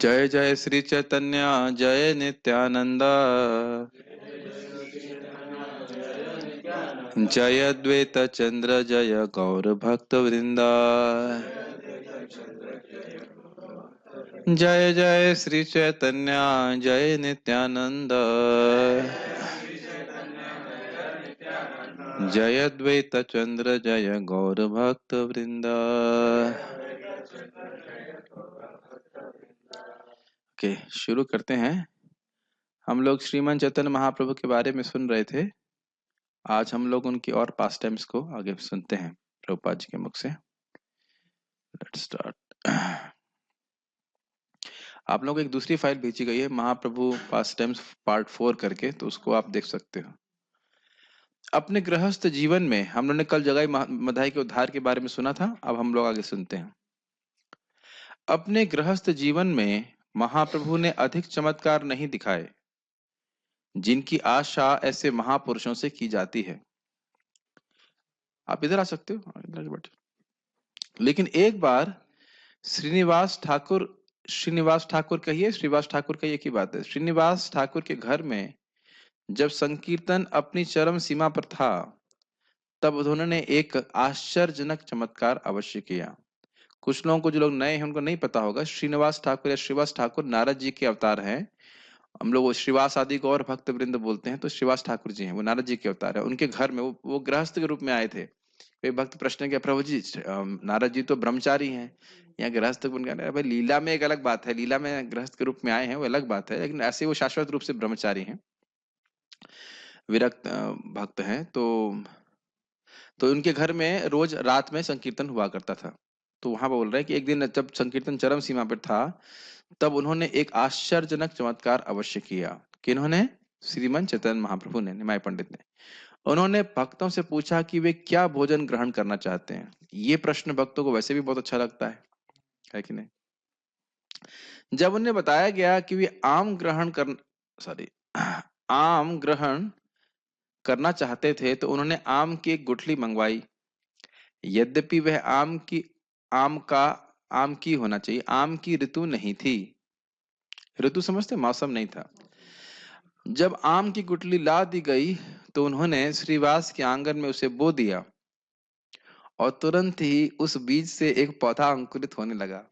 जय जय श्री चैतन्य जय नित्यानंद। जय द्वैत चंद्र जय गौर भक्त वृंदा। जय जय श्री चैतन्य जय नित्यानंद। जय द्वैत चंद्र जय गौर भक्त वृंदा। ओके, शुरू करते हैं। हम लोग श्रीमन चैतन्य महाप्रभु के बारे में सुन रहे थे। आज हम लोग उनकी और पास्ट टाइम्स को आगे सुनते हैं प्रभुपाद जी के मुख से। Let's start. आप लोग को एक दूसरी फाइल भेजी गई है, महाप्रभु पास्ट टाइम्स पार्ट 4 करके, तो उसको आप देख सकते हो। अपने गृहस्थ जीवन में हम लोग ने कल जगाई मधाई के उद्धार के बारे में सुना था। अब हम लोग आगे सुनते हैं। अपने गृहस्थ जीवन में महाप्रभु ने अधिक चमत्कार नहीं दिखाए जिनकी आशा ऐसे महापुरुषों से की जाती है। आप इधर आ सकते हो, इधर बैठे। लेकिन एक बार श्रीनिवास ठाकुर कहिए, श्रीनिवास ठाकुर का एक ही बात है। श्रीनिवास ठाकुर के घर में जब संकीर्तन अपनी चरम सीमा पर था, तब उन्होंने एक आश्चर्यजनक चमत्कार अवश्य किया। कुछ लोगों को, जो लोग नए हैं उनको नहीं पता होगा, श्रीनिवास ठाकुर या श्रीवास ठाकुर नारद जी के अवतार हैं। हम लोग श्रीवास आदि को और भक्त वृंद बोलते हैं, तो श्रीवास ठाकुर जी हैं, वो नारद जी के अवतार है। उनके घर में वो गृहस्थ के रूप में आए थे। एक भक्त प्रश्न किया, प्रभु जी नारद जी तो ब्रह्मचारी हैं, यहाँ गृहस्थ बन गए। भाई लीला में एक अलग बात है, लीला में गृहस्थ के रूप में आए हैं वो अलग बात है, लेकिन ऐसे वो शाश्वत रूप से ब्रह्मचारी हैं, विरक्त भक्त हैं। तो उनके घर में रोज रात में संकीर्तन हुआ करता था। तो वहां बोल रहे हैं कि एक दिन जब संकीर्तन चरम सीमा पर था, तब उन्होंने एक आश्चर्यजनक चमत्कार अवश्य किया। किन्होंने? श्रीमन चैतन्य महाप्रभु ने, निमाय पंडित ने। उन्होंने भक्तों से पूछा कि वे क्या भोजन ग्रहण करना चाहते हैं। ये प्रश्न भक्तों को वैसे भी बहुत अच्छा लगता है कि नहीं? जब उन्हें बताया गया कि वे आम ग्रहण करना चाहते थे, तो उन्होंने आम की एक गुठली मंगवाई। यद्यपि वह आम की होना चाहिए, आम की ऋतु नहीं थी। ऋतु समझते? मौसम नहीं था। जब आम की गुठली ला दी गई, तो उन्होंने श्रीवास के आंगन में उसे बो दिया और तुरंत ही उस बीज से एक पौधा अंकुरित होने लगा।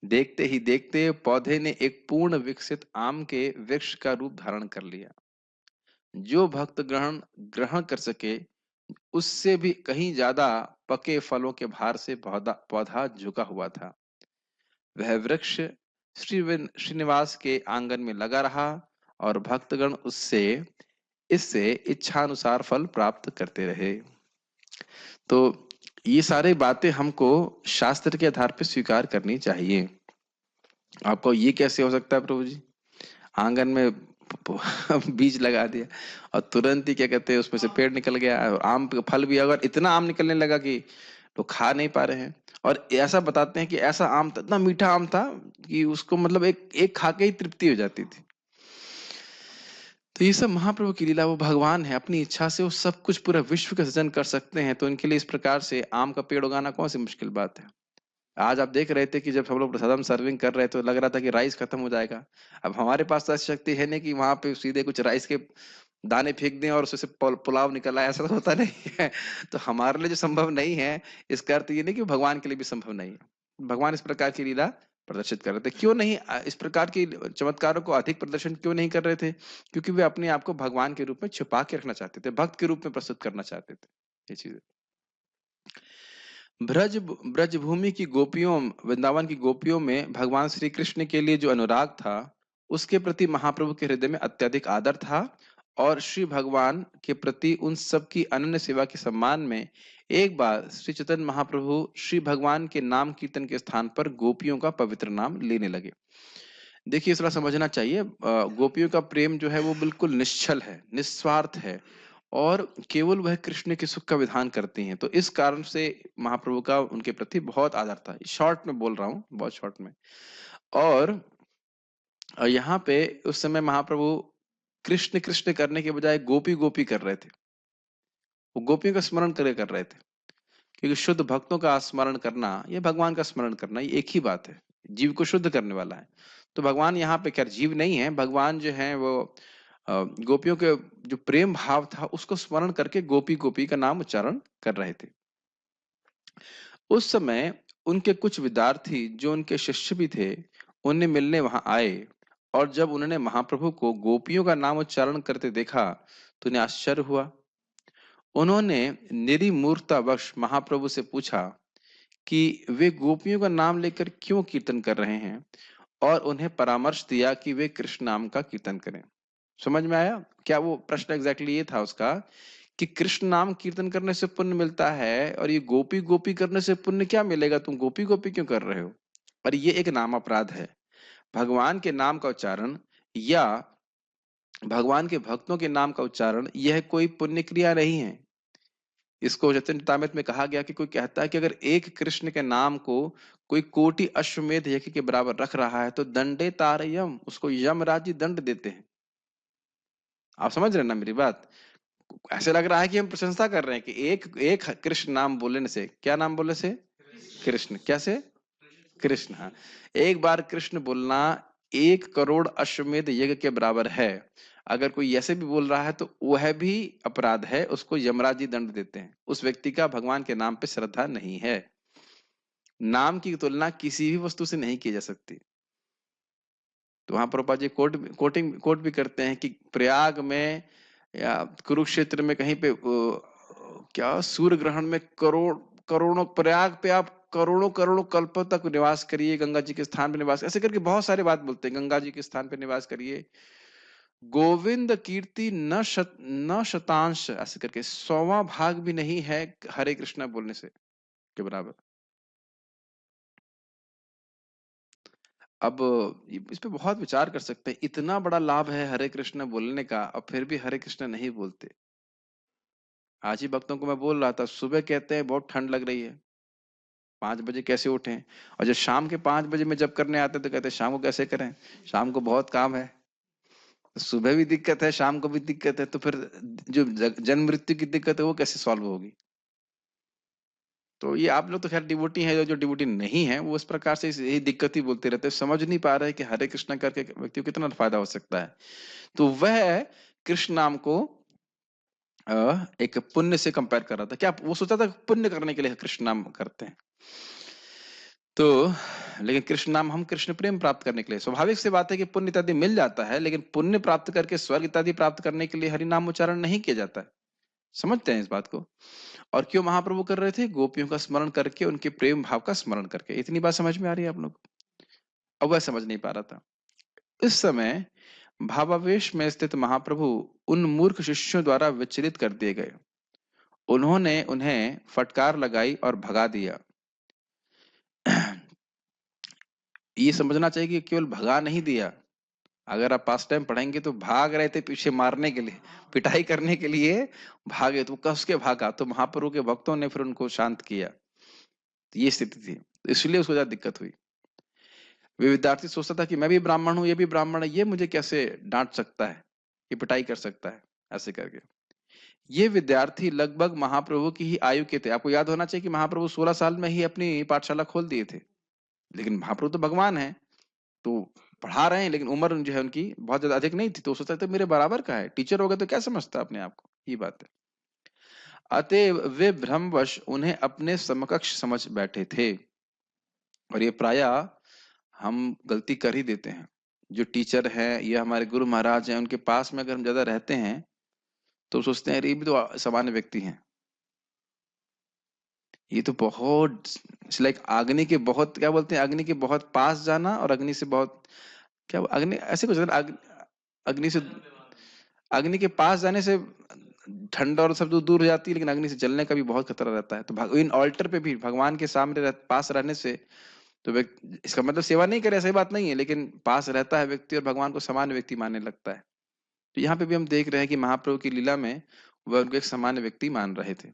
देखते ही देखते पौधे ने एक पूर्ण विकसित आम के वृक्ष का रूप धारण कर लिया। जो भक्त ग्रहण कर सके, उससे भी कहीं ज्यादा पके फलों के भार से पौधा झुका हुआ था। वह वृक्ष श्रीनिवास के आंगन में लगा रहा और भक्तगण इससे इच्छानुसार फल प्राप्त करते रहे। तो ये सारी बातें हमको शास्त्र के आधार पर स्वीकार करनी चाहिए। आपको ये कैसे हो सकता है प्रभु जी? आंगन में बीज लगा दिया और तुरंत ही क्या कहते हैं उसमें से पेड़ निकल गया और आम फल भी, अगर इतना आम निकलने लगा कि लोग खा नहीं पा रहे हैं। और ऐसा बताते हैं कि ऐसा आम था, इतना मीठा आम था कि उसको मतलब एक खा के ही तृप्ति हो जाती थी। तो ये सब महाप्रभु की लीला, वो भगवान है, अपनी इच्छा से वो सब कुछ पूरा विश्व का सृजन कर सकते हैं। तो इनके लिए इस प्रकार से आम का पेड़ उगाना कौन सी मुश्किल बात है। आज आप देख रहे थे कि जब हम लोग प्रसादम सर्विंग कर रहे थे, तो लग रहा था कि राइस खत्म हो जाएगा। अब हमारे पास तो ऐसी शक्ति है नहीं कि वहां पे सीधे कुछ राइस के दाने फेंक दें और उससे पुलाव निकल आए, ऐसा तो होता नहीं है। तो हमारे लिए जो संभव नहीं है, इसका अर्थ ये नहीं कि भगवान के लिए भी संभव नहीं है। भगवान इस प्रकार की लीला प्रदर्शित कर रहे थे। क्यों नहीं इस प्रकार की चमत्कारों को अधिक प्रदर्शन क्यों नहीं कर रहे थे? क्योंकि वे अपने आप को भगवान के रूप में छुपा के रखना चाहते थे, भक्त के रूप में प्रस्तुत करना चाहते थे। ये चीजें ब्रजभूमि की गोपियों, वृंदावन की गोपियों में भगवान श्री कृष्ण के लिए जो अनुराग था, उसके प्रति महाप्रभु के हृदय में अत्यधिक आदर था। और श्री भगवान के प्रति उन सब की अनन्य सेवा के सम्मान में एक बार श्री चैतन्य महाप्रभु श्री भगवान के नाम कीर्तन के स्थान पर गोपियों का पवित्र नाम लेने लगे। देखिए, थोड़ा समझना चाहिए, गोपियों का प्रेम जो है वो बिल्कुल निश्चल है, निस्वार्थ है और केवल वह कृष्ण के सुख का विधान करती हैं। तो इस कारण से महाप्रभु का उनके प्रति बहुत आदर था। शॉर्ट में बोल रहा हूँ, बहुत शॉर्ट में। और यहाँ पे उस समय महाप्रभु कृष्ण कृष्ण करने के बजाय गोपी गोपी कर रहे थे। वो गोपियों का स्मरण कर रहे थे, क्योंकि शुद्ध भक्तों का स्मरण करना, ये भगवान का स्मरण करना, ये एक ही बात है। जीव को शुद्ध करने वाला है। तो भगवान यहाँ पे खैर जीव नहीं है, भगवान जो है वो गोपियों के जो प्रेम भाव था उसको स्मरण करके गोपी गोपी का नाम उच्चारण कर रहे थे। उस समय उनके कुछ विद्यार्थी जो उनके शिष्य भी थे, उन्हें मिलने वहां आए, और जब उन्होंने महाप्रभु को गोपियों का नाम उच्चारण करते देखा तो उन्हें आश्चर्य हुआ। उन्होंने निरीमूर्तावश महाप्रभु से पूछा कि वे गोपियों का नाम लेकर क्यों कीर्तन कर रहे हैं, और उन्हें परामर्श दिया कि वे कृष्ण नाम का कीर्तन करें। समझ में आया क्या? वो प्रश्न एग्जैक्टली ये था उसका कि कृष्ण नाम कीर्तन करने से पुण्य मिलता है, और ये गोपी गोपी करने से पुण्य क्या मिलेगा, तुम गोपी गोपी क्यों कर रहे हो? और ये एक नाम अपराध है। भगवान के नाम का उच्चारण या भगवान के भक्तों के नाम का उच्चारण यह कोई पुण्य क्रिया नहीं है। इसको चैतन्य चरितामृत में कहा गया कि कोई कहता है कि अगर एक कृष्ण के नाम को कोई कोटि अश्वमेध यज्ञ के बराबर रख रहा है तो दंडे तारयम, उसको यमराज जी दंड देते हैं। आप समझ रहे हैं ना मेरी बात? ऐसे लग रहा है कि हम प्रशंसा कर रहे हैं कि एक एक कृष्ण नाम बोलने से, क्या नाम बोलने से? कृष्ण। कैसे? कृष्ण। हाँ, एक बार कृष्ण बोलना 1 करोड़ अश्वमेध यज्ञ के बराबर है। अगर कोई ऐसे भी बोल रहा है तो वह भी अपराध है, उसको यमराज जी दंड देते हैं। उस व्यक्ति का भगवान के नाम पे श्रद्धा नहीं है। नाम की तुलना किसी भी वस्तु से नहीं की जा सकती। तो वहां प्रभुपाद जी कोट भी करते हैं कि प्रयाग में या कुरुक्षेत्र में कहीं पे क्या सूर्य ग्रहण में करोड़ों प्रयाग पे आप करोड़ों करोड़ों कल्पों तक निवास करिए, गंगा जी के स्थान पे निवास, ऐसे करके बहुत सारे बात बोलते हैं। गंगा जी के स्थान पे निवास करिए, गोविंद कीर्ति न शतांश, ऐसे करके 100वां भाग भी नहीं है हरे कृष्णा बोलने से के बराबर। अब इस पे बहुत विचार कर सकते हैं, इतना बड़ा लाभ है हरे कृष्ण बोलने का और फिर भी हरे कृष्ण नहीं बोलते। आज ही भक्तों को मैं बोल रहा था, सुबह कहते हैं बहुत ठंड लग रही है, 5 बजे कैसे उठें, और जब शाम के 5 बजे में जब करने आते तो कहते हैं शाम को कैसे करें, शाम को बहुत काम है। तो सुबह भी दिक्कत है, शाम को भी दिक्कत है, तो फिर जो जन्म मृत्यु की दिक्कत है वो कैसे सॉल्व होगी? तो ये आप लोग तो खैर डिवोटी हैं, जो डिवोटी नहीं है वो इस प्रकार से यही दिक्कत ही बोलते रहते हैं, समझ नहीं पा रहे कि हरे कृष्ण करके व्यक्ति को कितना फायदा हो सकता है। तो वह कृष्ण नाम को एक पुण्य से कंपेयर कर रहा था। क्या वो सोचा था पुण्य करने के लिए कृष्ण नाम करते हैं? तो लेकिन कृष्ण नाम हम कृष्ण प्रेम प्राप्त करने के लिए, स्वाभाविक सी बात है कि पुण्य इत्यादि मिल जाता है, लेकिन पुण्य प्राप्त करके स्वर्ग इत्यादि प्राप्त करने के लिए हरि नाम उच्चारण नहीं किया जाता है। समझते हैं इस बात को? और क्यों महाप्रभु कर रहे थे? गोपियों का स्मरण करके, उनके प्रेम भाव का स्मरण करके। इतनी बात समझ में आ रही है आप लोग? अब वह समझ नहीं पा रहा था। इस समय भावावेश में स्थित महाप्रभु उन मूर्ख शिष्यों द्वारा विचलित कर दिए गए। उन्होंने उन्हें फटकार लगाई और भगा दिया। ये समझना चाहिए कि केवल भगा नहीं दिया। अगर आप पास टाइम पढ़ेंगे तो भाग रहे थे पीछे मारने के लिए, पिटाई करने के लिए भागे, तो कस के भागा, तो महाप्रभु के भक्तों ने फिर उनको शांत किया। तो ये स्थिति थी, इसलिए उसको ज्यादा दिक्कत हुई। वे विद्यार्थी सोचता था कि मैं भी ब्राह्मण हूँ, ये भी ब्राह्मण है, ये मुझे कैसे डांट सकता है, ये पिटाई कर सकता है, ऐसे करके। ये विद्यार्थी लगभग महाप्रभु की ही आयु के थे। आपको याद होना चाहिए कि महाप्रभु 16 साल में ही अपनी पाठशाला खोल दिए थे। लेकिन महाप्रभु तो भगवान है, तो पढ़ा रहे हैं, लेकिन उम्र जो है उनकी बहुत ज्यादा अधिक नहीं थी, तो सोचता था मेरे बराबर का है, टीचर हो गए तो क्या समझता अपने आप को, ये बात है। अतएव वे भ्रमवश उन्हें अपने समकक्ष समझ बैठे थे, और ये प्राय हम गलती कर ही देते हैं। जो टीचर है या हमारे गुरु महाराज हैं, उनके पास में अगर हम ज्यादा रहते हैं तो सोचते हैं अरे ये भी तो सामान्य व्यक्ति हैं, ये तो बहुत लाइक अग्नि के बहुत, क्या बोलते हैं, अग्नि के बहुत पास जाना, और अग्नि से बहुत, क्या अग्नि ऐसे कुछ अग्नि से, अग्नि के पास जाने से ठंड और सब तो दूर हो जाती है, लेकिन अग्नि से जलने का भी बहुत खतरा रहता है। तो इन ऑल्टर पे भी भगवान के सामने पास रहने से, तो इसका मतलब सेवा नहीं करे, ऐसी बात नहीं है, लेकिन पास रहता है व्यक्ति और भगवान को समान व्यक्ति मानने लगता है। तो यहाँ पे भी हम देख रहे हैं कि महाप्रभु की लीला में वह उनको एक सामान्य व्यक्ति मान रहे थे।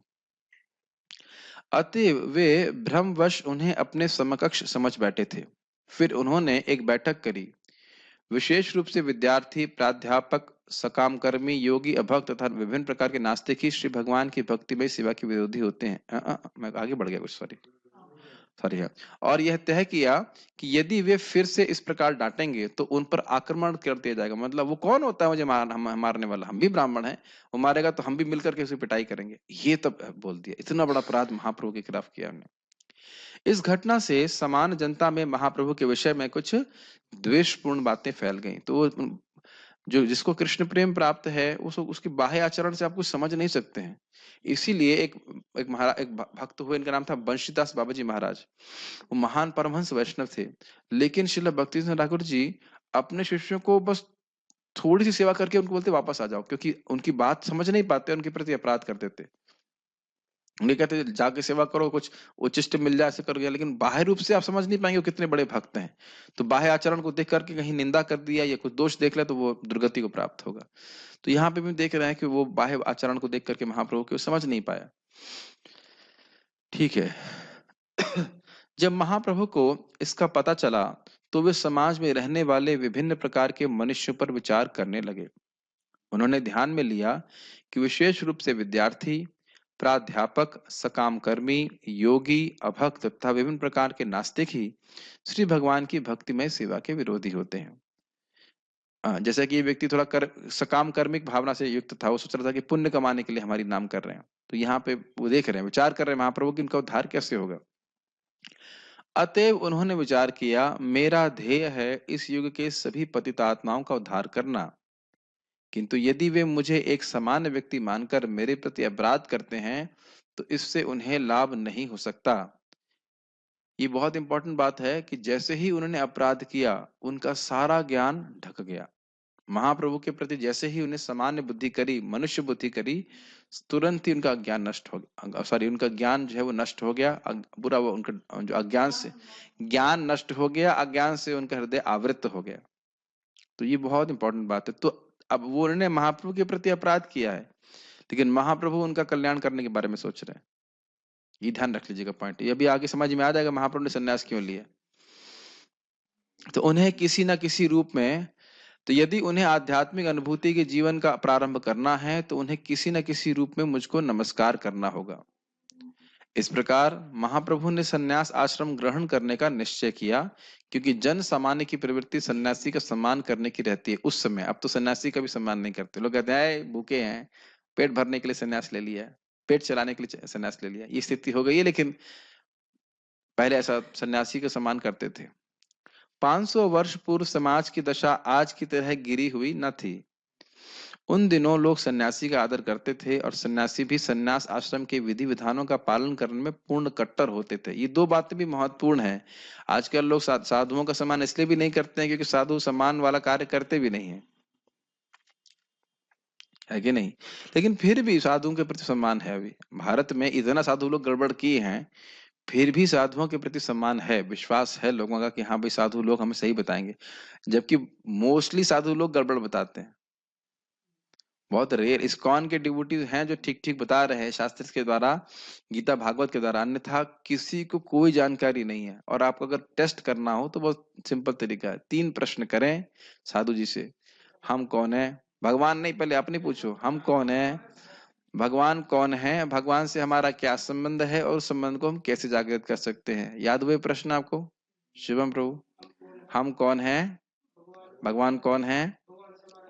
अतएव वे भ्रमवश उन्हें अपने समकक्ष समझ बैठे थे। फिर उन्होंने एक बैठक करी। विशेष रूप से विद्यार्थी, प्राध्यापक, सकामकर्मी, योगी, अभक्त तथा विभिन्न प्रकार के नास्तिक ही श्री भगवान की भक्तिमय सेवा के विरोधी होते हैं। मैं आगे बढ़ गया कुछ, सॉरी। सॉरी है, और यह तय किया कि यदि वे फिर से इस प्रकार डांटेंगे तो उन पर आक्रमण कर दिया जाएगा। मतलब वो कौन होता है मुझे मारने वाला, हम भी ब्राह्मण हैं, वो मारेगा तो हम भी मिलकर के उसे पिटाई करेंगे। ये तब बोल दिया, इतना बड़ा अपराध महाप्रभु के खिलाफ किया उन्होंने। इस घटना से समान जनता में महाप्रभु के विषय में कुछ द्वेषपूर्ण बातें फैल गईं। तो जो जिसको कृष्ण प्रेम प्राप्त है उसके बाह्य आचरण से आप कुछ समझ नहीं सकते हैं। इसीलिए एक भक्त हुए, इनका नाम था बंशीदास बाबा जी महाराज। वो महान परमहंस वैष्णव थे, लेकिन श्रील भक्तिसिंह ठाकुर जी अपने शिष्यों को बस थोड़ी सी सेवा करके उनको बोलते वापस आ जाओ, क्योंकि उनकी बात समझ नहीं पाते, उनके प्रति अपराध कर देते। उन्हें कहते जाके सेवा करो, कुछ उचिष्ट मिल जाए, ऐसे कर गया, लेकिन बाह्य रूप से आप समझ नहीं पाएंगे वो कितने बड़े भक्त हैं। तो बाह्य आचरण को देख करके कहीं निंदा कर दिया या कुछ दोष देख लिया तो वो दुर्गति को प्राप्त होगा। तो यहाँ पे भी देख रहे हैं कि वो बाह्य आचरण को देख करके महाप्रभु को समझ नहीं पाया। ठीक है। जब महाप्रभु को इसका पता चला तो वे समाज में रहने वाले विभिन्न प्रकार के मनुष्यों पर विचार करने लगे। उन्होंने ध्यान में लिया कि विशेष रूप से विद्यार्थी, प्राध्यापक, सकाम कर्मी, योगी, अभक्त तथा विभिन्न प्रकार के नास्तिक ही श्री भगवान की भक्तिमय सेवा के विरोधी होते हैं। जैसा कि ये व्यक्ति थोड़ा सकाम कर्मिक भावना से युक्त था, वो सोच रहा था कि पुण्य कमाने के लिए हमारी नाम कर रहे हैं। तो यहाँ पे वो देख रहे हैं, विचार कर रहे हैं महाप्रभु की इनका उद्धार कैसे होगा। अतएव उन्होंने विचार किया, मेरा ध्येय है इस युग के सभी पतित आत्माओं का उद्धार करना, किंतु यदि वे मुझे एक सामान्य व्यक्ति मानकर मेरे प्रति अपराध करते हैं तो इससे उन्हें लाभ नहीं हो सकता। ये बहुत इंपॉर्टेंट बात है कि जैसे ही उन्होंने अपराध किया उनका सारा ज्ञान ढक गया। महाप्रभु के प्रति जैसे ही उन्हें सामान्य बुद्धि करी, मनुष्य बुद्धि करी, तुरंत ही उनका ज्ञान नष्ट हो गया, सॉरी उनका ज्ञान जो है वो नष्ट हो गया। बुरा वो उनका जो अज्ञान से ज्ञान नष्ट हो गया, अज्ञान से उनका हृदय आवृत हो गया। तो ये बहुत इंपॉर्टेंट बात है। तो अब वो उन्होंने महाप्रभु के प्रति अपराध किया है, लेकिन महाप्रभु उनका कल्याण करने के बारे में सोच रहे हैं। ये ध्यान रख लीजिएगा पॉइंट, ये अभी आगे समझ में आ जाएगा महाप्रभु ने संन्यास क्यों लिया। तो उन्हें किसी न किसी रूप में, तो यदि उन्हें आध्यात्मिक अनुभूति के जीवन का प्रारंभ करना है तो उन्हें किसी न किसी रूप में मुझको नमस्कार करना होगा। इस प्रकार महाप्रभु ने संन्यास आश्रम ग्रहण करने का निश्चय किया, क्योंकि जन सामान्य की प्रवृत्ति सन्यासी का सम्मान करने की रहती है उस समय। अब तो सन्यासी का भी सम्मान नहीं करते, लोग कहते हैं भूखे हैं, पेट भरने के लिए सन्यास ले लिया, पेट चलाने के लिए सन्यास ले लिया, ये स्थिति हो गई है। लेकिन पहले ऐसा सन्यासी का सम्मान करते थे। 500 वर्ष पूर्व समाज की दशा आज की तरह गिरी हुई न थी। उन दिनों लोग सन्यासी का आदर करते थे और सन्यासी भी सन्यास आश्रम के विधि विधानों का पालन करने में पूर्ण कट्टर होते थे। ये दो बातें भी महत्वपूर्ण हैं। आजकल लोग साधुओं का सम्मान इसलिए भी नहीं करते हैं क्योंकि साधु सम्मान वाला कार्य करते भी नहीं है कि नहीं। लेकिन फिर भी साधुओं के प्रति सम्मान है। अभी भारत में इतना साधु लोग गड़बड़ किए हैं, फिर भी साधुओं के प्रति सम्मान है, विश्वास है लोगों का कि हाँ भाई साधु लोग हमें सही बताएंगे, जबकि मोस्टली साधु लोग गड़बड़ बताते हैं। बहुत रेयर इस्कॉन के डिवोटीज हैं जो ठीक ठीक बता रहे हैं शास्त्र के द्वारा, गीता भागवत के द्वारा, अन्यथा किसी को कोई जानकारी नहीं है। और आपको अगर टेस्ट करना हो तो बहुत सिंपल तरीका है, 3 प्रश्न करें साधु जी से। हम कौन है, भगवान नहीं, पहले अपने पूछो हम कौन है, भगवान कौन है, भगवान से हमारा क्या संबंध है और उस संबंध को हम कैसे जागृत कर सकते हैं। याद हुए प्रश्न आपको? शिवम प्रभु, हम कौन है, भगवान कौन है,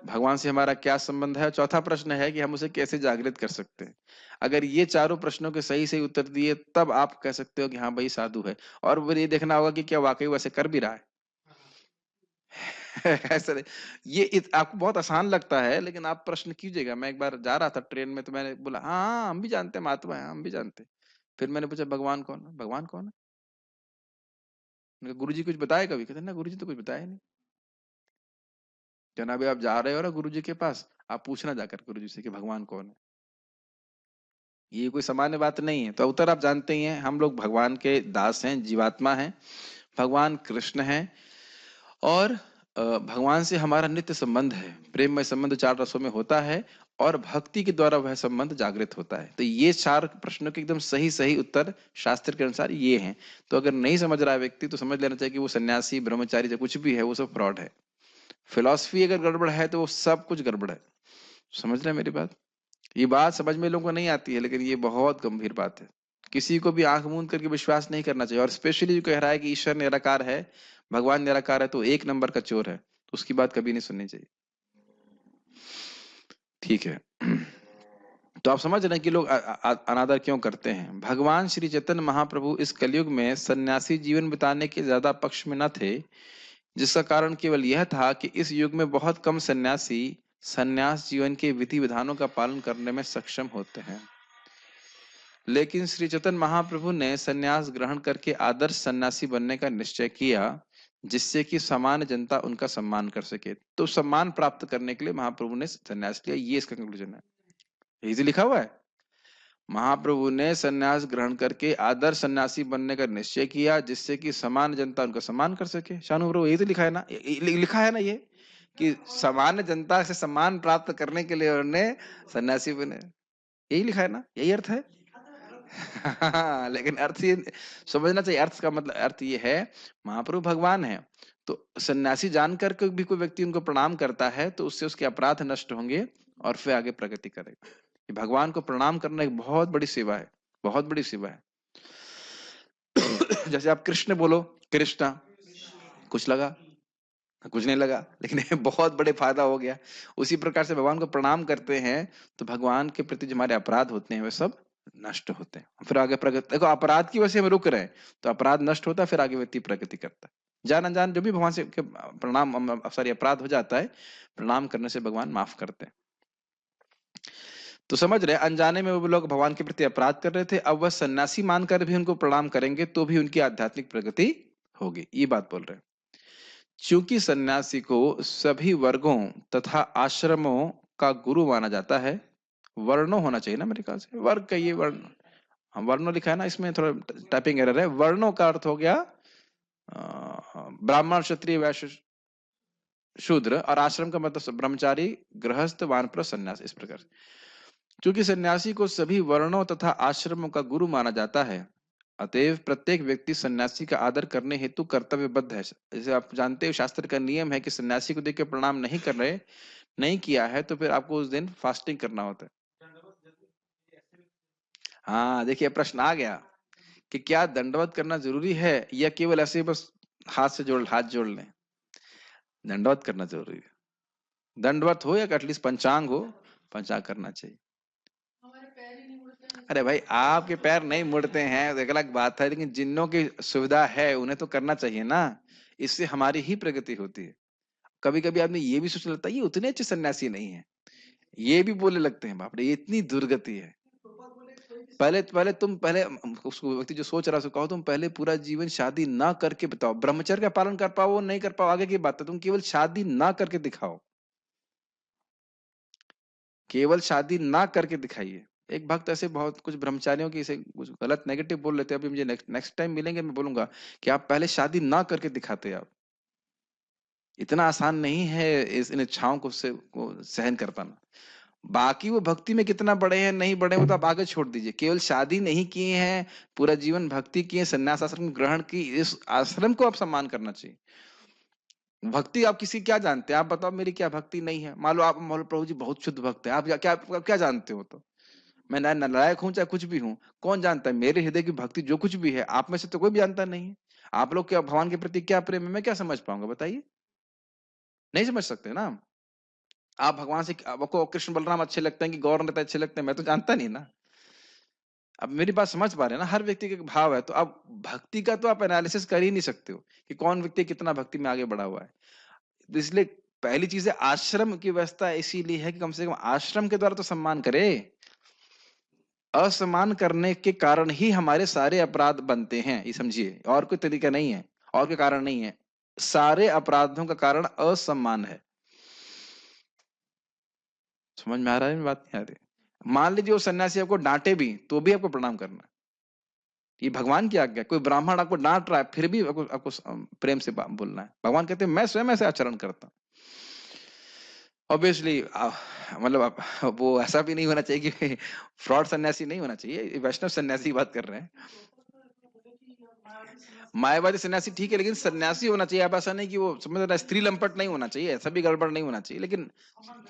भगवान से हमारा क्या संबंध है, चौथा प्रश्न है कि हम उसे कैसे जागृत कर सकते हैं। अगर ये चारों प्रश्नों के सही सही उत्तर दिए तब आप कह सकते हो कि हाँ भाई साधु है। और वो ये देखना होगा कि क्या वाकई वैसे कर भी रहा है। ऐसा नहीं, आपको बहुत आसान लगता है, लेकिन आप प्रश्न कीजिएगा। मैं एक बार जा रहा था ट्रेन में तो मैंने बोला हाँ हम भी जानते हैं महात्मा है, हम भी जानते हैं। फिर मैंने पूछा भगवान कौन है, भगवान कौन है, गुरु जी कुछ बताए कभी? कहते ना गुरु जी तो कुछ बताया नहीं। जनाब आप जा रहे हो ना गुरु जी के पास, आप पूछना जाकर गुरु जी से कि भगवान कौन है। ये कोई सामान्य बात नहीं है। तो उत्तर आप जानते ही हैं, हम लोग भगवान के दास हैं, जीवात्मा हैं, भगवान कृष्ण हैं और भगवान से हमारा नित्य संबंध है। प्रेममय संबंध 4 रसों में होता है और भक्ति के द्वारा वह संबंध जागृत होता है। तो ये 4 प्रश्नों के एकदम सही सही उत्तर शास्त्र के अनुसार ये हैं। तो अगर नहीं समझ रहा है व्यक्ति तो समझ लेना चाहिए कि वो सन्यासी, ब्रह्मचारी जो कुछ भी है वो सब फ्रॉड है। फिलॉसफी अगर गड़बड़ है तो वो सब कुछ गड़बड़ है। समझ रहे हैं मेरी बात? ये बात समझ में लोगों को नहीं आती है, लेकिन ये बहुत गंभीर बात है किसी को भी आंख मूंद करके विश्वास नहीं करना चाहिए। और स्पेशली जो कह रहा है कि ईश्वर निराकार है, भगवान निराकार है, तो एक नंबर का चोर है, तो उसकी बात कभी नहीं सुननी चाहिए। ठीक है। तो आप समझ रहे हैं कि लोग अनादर क्यों करते हैं। भगवान श्री चैतन्य महाप्रभु इस कलयुग में सन्यासी जीवन बिताने के ज्यादा पक्ष में न थे, जिसका कारण केवल यह था कि इस युग में बहुत कम सन्यासी सन्यास जीवन के विधि विधानों का पालन करने में सक्षम होते हैं। लेकिन श्री चैतन्य महाप्रभु ने सन्यास ग्रहण करके आदर्श सन्यासी बनने का निश्चय किया, जिससे कि सामान्य जनता उनका सम्मान कर सके। तो सम्मान प्राप्त करने के लिए महाप्रभु ने सन्यास लिया, ये इसका कंक्लूजन है। यही लिखा हुआ है। महाप्रभु ने सन्यास ग्रहण करके आदर्श सन्यासी बनने का निश्चय किया, जिससे कि सामान्य जनता उनका सम्मान कर सके। शानू प्रभु यही तो लिखा है ना, लिखा है ना ये कि सामान्य जनता से सम्मान प्राप्त करने के लिए उन्होंने सन्यासी बने। यही लिखा है ना, यही अर्थ है। लेकिन अर्थ ये समझना चाहिए। अर्थ का मतलब अर्थ ये है, महाप्रभु भगवान है, तो सन्यासी जानकर के भी कोई व्यक्ति उनको प्रणाम करता है तो उससे उसके अपराध नष्ट होंगे और फिर आगे प्रगति करेगा। भगवान को प्रणाम करना एक बहुत बड़ी सेवा है, बहुत बड़ी सेवा है। जैसे आप कृष्ण बोलो, कृष्णा, कुछ लगा? कुछ नहीं लगा, लेकिन बहुत बड़े फायदा हो गया। उसी प्रकार से भगवान को प्रणाम करते हैं तो भगवान के प्रति जो हमारे अपराध होते हैं वे सब नष्ट होते हैं, फिर आगे प्रगति। देखो अपराध की वजह से हम रुक रहे हैं तो अपराध नष्ट होता है, फिर आगे व्यक्ति प्रगति करता है। जान अनजान जो भी भगवान से प्रणाम सॉरी अपराध हो जाता है, प्रणाम करने से भगवान माफ करते हैं। तो समझ रहे, अनजाने में वो लोग भगवान के प्रति अपराध कर रहे थे, अब वह सन्यासी मानकर भी उनको प्रणाम करेंगे तो भी उनकी आध्यात्मिक प्रगति होगी, ये बात बोल रहे हैं। चूंकि सन्यासी को सभी वर्गों तथा आश्रमों का गुरु माना जाता है, वर्णों होना चाहिए ना मेरे ख्याल से, वर्ग का ये वर्ण, वर्णों लिखा है ना, इसमें थोड़ा टाइपिंग एरर है। वर्णों का अर्थ हो गया ब्राह्मण, क्षत्रिय, वैश्य, शूद्र, और आश्रम का मतलब ब्रह्मचारी, गृहस्थ, वानप्रस्थ, सन्यास, इस प्रकार। क्योंकि सन्यासी को सभी वर्णों तथा आश्रमों का गुरु माना जाता है, अतएव प्रत्येक व्यक्ति सन्यासी का आदर करने हेतु कर्तव्यबद्ध है। जैसे आप जानते हो शास्त्र का नियम है कि सन्यासी को देख के प्रणाम नहीं किया है तो फिर आपको उस दिन फास्टिंग करना होता है। हाँ देखिए प्रश्न आ गया कि क्या दंडवत करना जरूरी है या केवल ऐसे बस हाथ जोड़ लें। दंडवत करना जरूरी है, दंडवत हो या एटलीस्ट पंचांग हो, पंचांग करना चाहिए। अरे भाई आपके पैर नहीं मुड़ते हैं तो एक अलग बात है, लेकिन जिन्हों की सुविधा है उन्हें तो करना चाहिए ना, इससे हमारी ही प्रगति होती है। कभी कभी आपने ये भी सोच लगता है ये उतने अच्छे सन्यासी नहीं है, ये भी बोलने लगते हैं बाप रे ये इतनी दुर्गति है। पहले उसको व्यक्ति जो सोच रहा है कहो तुम पहले पूरा जीवन शादी ना करके बताओ, ब्रह्मचर्य का पालन कर पाओ नहीं कर पाओ आगे की बात है, तुम केवल शादी ना करके दिखाओ, केवल शादी ना करके दिखाइए। एक भक्त ऐसे बहुत कुछ ब्रह्मचारियों की इसे कुछ गलत नेगेटिव बोल लेते हैं, अभी मुझे नेक्स्ट टाइम मिलेंगे मैं बोलूंगा कि आप पहले शादी ना करके दिखाते, आप इतना आसान नहीं है इन इच्छाओं को सहन कर पाना। बाकी वो भक्ति में कितना बड़े हैं नहीं बड़े वो तो आप आगे छोड़ दीजिए, केवल शादी नहीं किए हैं, पूरा जीवन भक्ति किए, संन्यास आश्रम ग्रहण की, इस आश्रम को आप सम्मान करना चाहिए। भक्ति आप किसी क्या जानते हैं, आप बताओ मेरी क्या भक्ति नहीं है। मान लो आप प्रभु जी बहुत शुद्ध भक्त है, आप क्या जानते हो? तो मैं नालायक हूं चाहे कुछ भी हूं, कौन जानता है मेरे हृदय की भक्ति जो कुछ भी है, आप में से तो कोई भी जानता नहीं है। आप लोग क्या भगवान के प्रति क्या प्रेम है मैं क्या समझ पाऊंगा बताइए, नहीं समझ सकते ना। आप भगवान से आपको कृष्ण बलराम अच्छे लगते हैं कि गौर नेता अच्छे लगते हैं, मैं तो जानता नहीं ना। अब मेरी बात समझ पा रहे हैं ना, हर व्यक्ति का भाव है, तो अब भक्ति का तो आप एनालिसिस कर ही नहीं सकते हो कि कौन व्यक्ति कितना भक्ति में आगे बढ़ा हुआ है। तो इसलिए पहली चीज है आश्रम की व्यवस्था इसीलिए है कि कम से कम आश्रम के द्वारा तो सम्मान करे, असम्मान करने के कारण ही हमारे सारे अपराध बनते हैं, ये समझिए, और कोई तरीका नहीं है, और कोई कारण नहीं है। सारे अपराधों का कारण असम्मान है। समझ में आ रहा है, बात नहीं आ रही? मान लीजिए वो सन्यासी आपको डांटे भी तो भी आपको प्रणाम करना, ये भगवान की आज्ञा। कोई ब्राह्मण आपको डांट रहा है फिर भी आपको प्रेम से बोलना है। भगवान कहते हैं मैं स्वयं ऐसे आचरण करता हूं। ऑब्वियसली मतलब वो ऐसा भी नहीं होना चाहिए कि फ्रॉड सन्यासी नहीं होना चाहिए, वैष्णव सन्यासी की बात कर रहे हैं। मायावादी सन्यासी ठीक है, लेकिन सन्यासी होना चाहिए। आप ऐसा नहीं कि वो समझ रहा, स्त्री लंपट नहीं होना चाहिए, ऐसा भी गड़बड़ नहीं होना चाहिए। लेकिन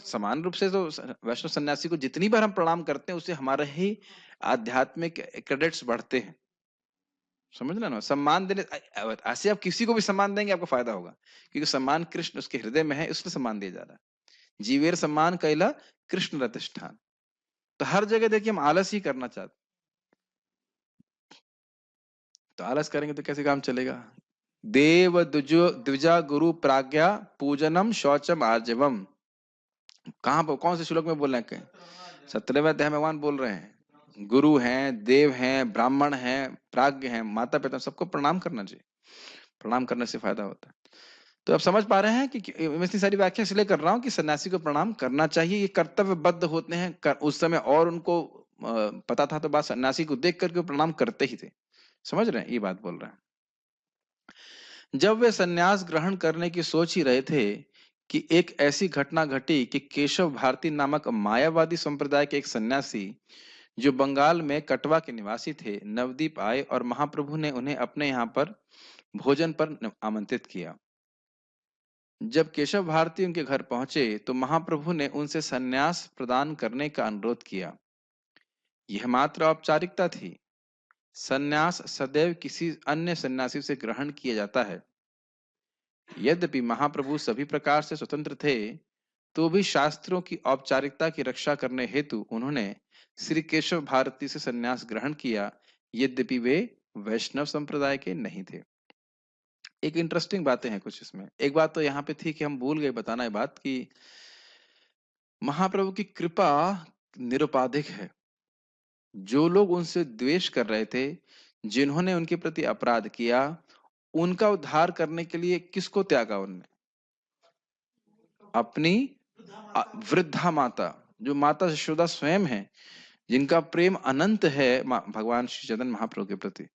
समान रूप से तो वैष्णव सन्यासी को जितनी बार हम प्रणाम करते हैं, उससे हमारे ही आध्यात्मिक क्रेडिट्स बढ़ते हैं। समझ रहे ना, सम्मान देने ऐसे आप किसी को भी सम्मान देंगे आपको फायदा होगा, क्योंकि सम्मान कृष्ण उसके हृदय में है, इसलिए सम्मान दिया जा रहा है। जीवेर सम्मान कैला कृष्ण प्रतिष्ठान। तो हर जगह देखिए हम आलस ही करना चाहते, तो आलस करेंगे तो कैसे काम चलेगा। देव द्विजा गुरु प्राज्ञा पूजनम शौचम आर्जवम। कहां पर कौन से श्लोक में बोल रहे हैं? 17वें अध्याय में भगवान बोल रहे हैं, गुरु हैं, देव हैं, ब्राह्मण हैं, प्राज्ञ हैं, माता पिता, सबको प्रणाम करना चाहिए। प्रणाम करने से फायदा होता है। तो आप समझ पा रहे हैं कि मैं इतनी सारी व्याख्या इसलिए कर रहा हूँ कि सन्यासी को प्रणाम करना चाहिए, ये कर्तव्यबद्ध होते हैं उस समय, और उनको पता था तो बात सन्यासी को देख करके प्रणाम करते ही थे। समझ रहे हैं, ये बात बोल रहे हैं। जब वे सन्यास ग्रहण करने की सोच ही रहे थे कि एक ऐसी घटना घटी कि केशव भारती नामक मायावादी संप्रदाय के एक सन्यासी, जो बंगाल में कटवा के निवासी थे, नवद्वीप आए और महाप्रभु ने उन्हें अपने यहाँ पर भोजन पर आमंत्रित किया। जब केशव भारती उनके घर पहुंचे तो महाप्रभु ने उनसे सन्यास प्रदान करने का अनुरोध किया। यह मात्र औपचारिकता थी। सन्यास सदैव किसी अन्य सन्यासी से ग्रहण किया जाता है। यद्यपि महाप्रभु सभी प्रकार से स्वतंत्र थे, तो भी शास्त्रों की औपचारिकता की रक्षा करने हेतु उन्होंने श्री केशव भारती से सन्यास ग्रहण किया, यद्यपि वे वैष्णव संप्रदाय के नहीं थे। एक इंटरेस्टिंग बातें हैं कुछ इसमें। एक बात तो यहाँ पे थी कि हम भूल गए बताना ये बात कि महाप्रभु की कृपा निरुपाधिक है। जो लोग उनसे द्वेष कर रहे थे, जिन्होंने उनके प्रति अपराध किया, उनका उद्धार करने के लिए किसको त्यागा उन्होंने? अपनी वृद्धा माता, जो माता यशोदा स्वयं है, जिनका प्रेम अनंत है भगवान श्री चैतन्य महाप्रभु के प्रति।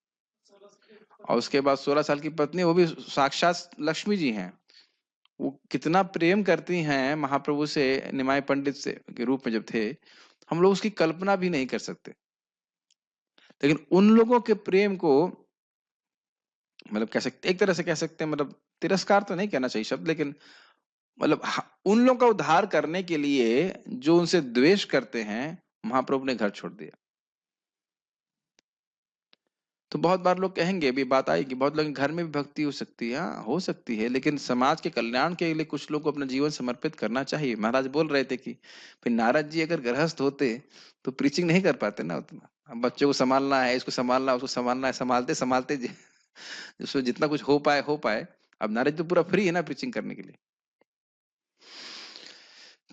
और उसके बाद 16 साल की पत्नी, वो भी साक्षात लक्ष्मी जी हैं। वो कितना प्रेम करती हैं महाप्रभु से, निमाय पंडित से के रूप में जब थे, हम लोग उसकी कल्पना भी नहीं कर सकते। लेकिन उन लोगों के प्रेम को मतलब कह सकते, एक तरह से कह सकते हैं, मतलब तिरस्कार तो नहीं कहना चाहिए शब्द, लेकिन मतलब उन लोगों का उद्धार करने के लिए जो उनसे द्वेष करते हैं, महाप्रभु ने घर छोड़ दिया। तो बहुत बार लोग कहेंगे, भी बात आएगी, बहुत लोग घर में भी भक्ति हो सकती है, हो सकती है, लेकिन समाज के कल्याण के लिए कुछ लोग को अपना जीवन समर्पित करना चाहिए। महाराज बोल रहे थे कि फिर नारद जी अगर गृहस्थ होते तो प्रीचिंग नहीं कर पाते ना उतना। अब बच्चों को संभालना है, इसको संभालना है, उसको संभालना है, संभालते संभालते उसमें जितना कुछ हो पाए हो पाए। अब नारद तो पूरा फ्री है ना प्रीचिंग करने के लिए।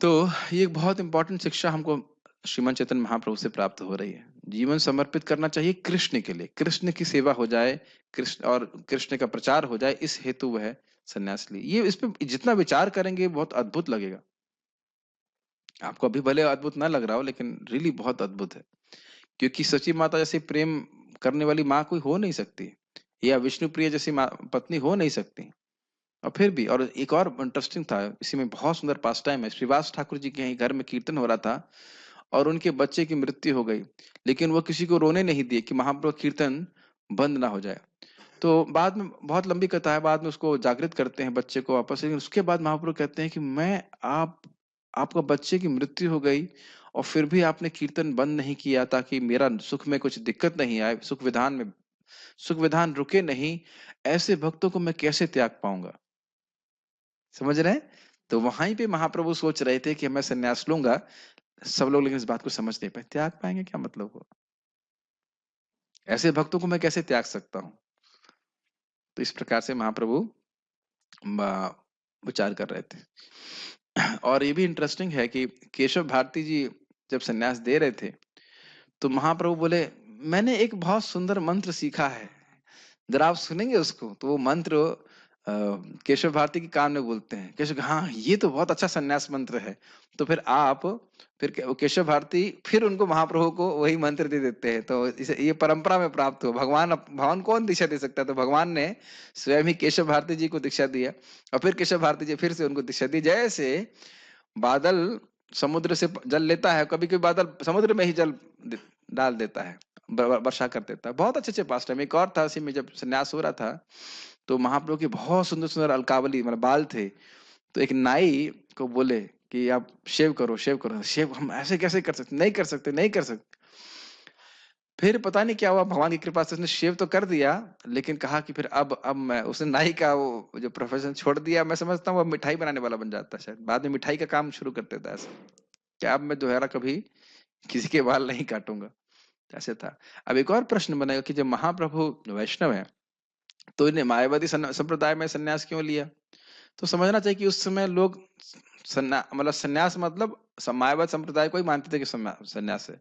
तो ये एक बहुत इंपॉर्टेंट शिक्षा हमको श्रीमन चैतन्य महाप्रभु से प्राप्त हो रही है। जीवन समर्पित करना चाहिए कृष्ण के लिए, कृष्ण की सेवा हो जाए, कृष्ण और कृष्ण का प्रचार हो जाए, इस हेतु वह सन्यास ली। ये इस पे जितना विचार करेंगे बहुत अद्भुत लगेगा आपको। अभी भले अद्भुत ना लग रहा हो, लेकिन रियली बहुत अद्भुत है, क्योंकि सची माता जैसे प्रेम करने वाली माँ कोई हो नहीं सकती, या विष्णु प्रिय जैसी पत्नी हो नहीं सकती। और फिर भी, और एक और इंटरेस्टिंग था इसी में, बहुत सुंदर पास टाइम है। श्रीवास ठाकुर जी के घर में कीर्तन हो रहा था और उनके बच्चे की मृत्यु हो गई, लेकिन वो किसी को रोने नहीं दिए कि महाप्रभु कीर्तन बंद ना हो जाए। तो बाद में, बहुत लंबी कथा है, बाद में उसको जागृत करते हैं बच्चे को वापस, लेकिन उसके बाद महाप्रभु कहते हैं कि मैं आपका बच्चे की मृत्यु हो गई और फिर भी आपने कीर्तन बंद नहीं किया, ताकि मेरा सुख में कुछ दिक्कत नहीं आए, सुख विधान रुके नहीं। ऐसे भक्तों को मैं कैसे त्याग पाऊंगा? समझ रहे हैं? तो वहीं पे महाप्रभु सोच रहे थे कि मैं सन्यास लूंगा। सब लोग लेकिन इस बात को समझ नहीं पाए। त्याग पाएंगे क्या मतलब हुआ? ऐसे भक्तों को मैं कैसे त्याग सकता हूं? तो इस प्रकार से महाप्रभु विचार कर रहे थे। और ये भी इंटरेस्टिंग है कि केशव भारती जी जब सन्यास दे रहे थे, तो महाप्रभु बोले, मैंने एक बहुत सुंदर मंत्र सीखा है, जरा आप सुनेंगे उसको? तो वो मंत्र केशव भारती के कान में बोलते हैं। केशव, हाँ ये तो बहुत अच्छा सन्यास मंत्र है। तो फिर केशव भारती फिर उनको महाप्रभु को वही मंत्र दे देते हैं। तो इसे ये परंपरा में प्राप्त हो। भगवान कौन दीक्षा दे सकता है? तो भगवान ने स्वयं ही केशव भारती जी को दीक्षा दिया, और फिर केशव भारती जी फिर से उनको दीक्षा दी। जैसे बादल समुद्र से जल लेता है, कभी कभी बादल समुद्र में ही जल डाल देता है, वर्षा कर देता। बहुत अच्छे पास टाइम। एक और था, उसी में जब संन्यास हो रहा था तो महाप्रभु के बहुत सुंदर सुंदर अलकावली मतलब बाल थे, तो एक नाई को बोले कि आप शेव करो, शेव करो। शेव हम ऐसे कैसे कर सकते, नहीं कर सकते, नहीं कर सकते। फिर पता नहीं क्या हुआ, भगवान की कृपा से उसने शेव तो कर दिया, लेकिन कहा कि फिर अब मैं, उसने नाई का वो जो प्रोफेशन छोड़ दिया। मैं समझता हूँ अब मिठाई बनाने वाला बन जाता है शायद, बाद में मिठाई का काम शुरू कर देता है ऐसा, क्या अब मैं दोबारा कभी किसी के बाल नहीं काटूंगा, ऐसे था। अब एक और प्रश्न बनेगा कि जब महाप्रभु वैष्णव है तो इन्हें मायावादी संप्रदाय में संन्यास क्यों लिया? तो समझना चाहिए कि उस समय लोग मतलब संन्यास मतलब मायावाद संप्रदाय को ही मानते थे कि संन्यास है,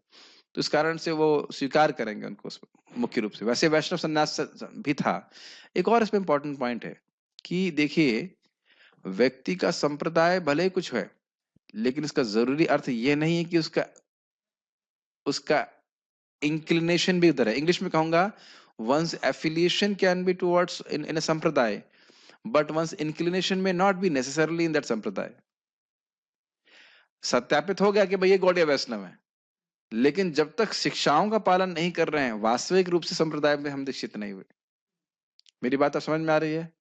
तो इस कारण से वो स्वीकार करेंगे उनको मुख्य रूप से। वैसे वैष्णव संन्यास भी था। एक और इसमें इंपॉर्टेंट पॉइंट है कि देखिए, व्यक्ति का संप्रदाय भले ही कुछ है, लेकिन इसका जरूरी अर्थ ये नहीं है कि उसका उसका इंक्लिनेशन भी उधर है। इंग्लिश में कहूंगा, one's affiliation can be towards in a संप्रदाय, but one's inclination may not be necessarily in that संप्रदाय। सत्यापित हो गया कि भाई ये गौड़ीय वैष्णव है, लेकिन जब तक शिक्षाओं का पालन नहीं कर रहे हैं, वास्तविक रूप से संप्रदाय में हम दीक्षित नहीं हुए। मेरी बात आप समझ में आ रही है?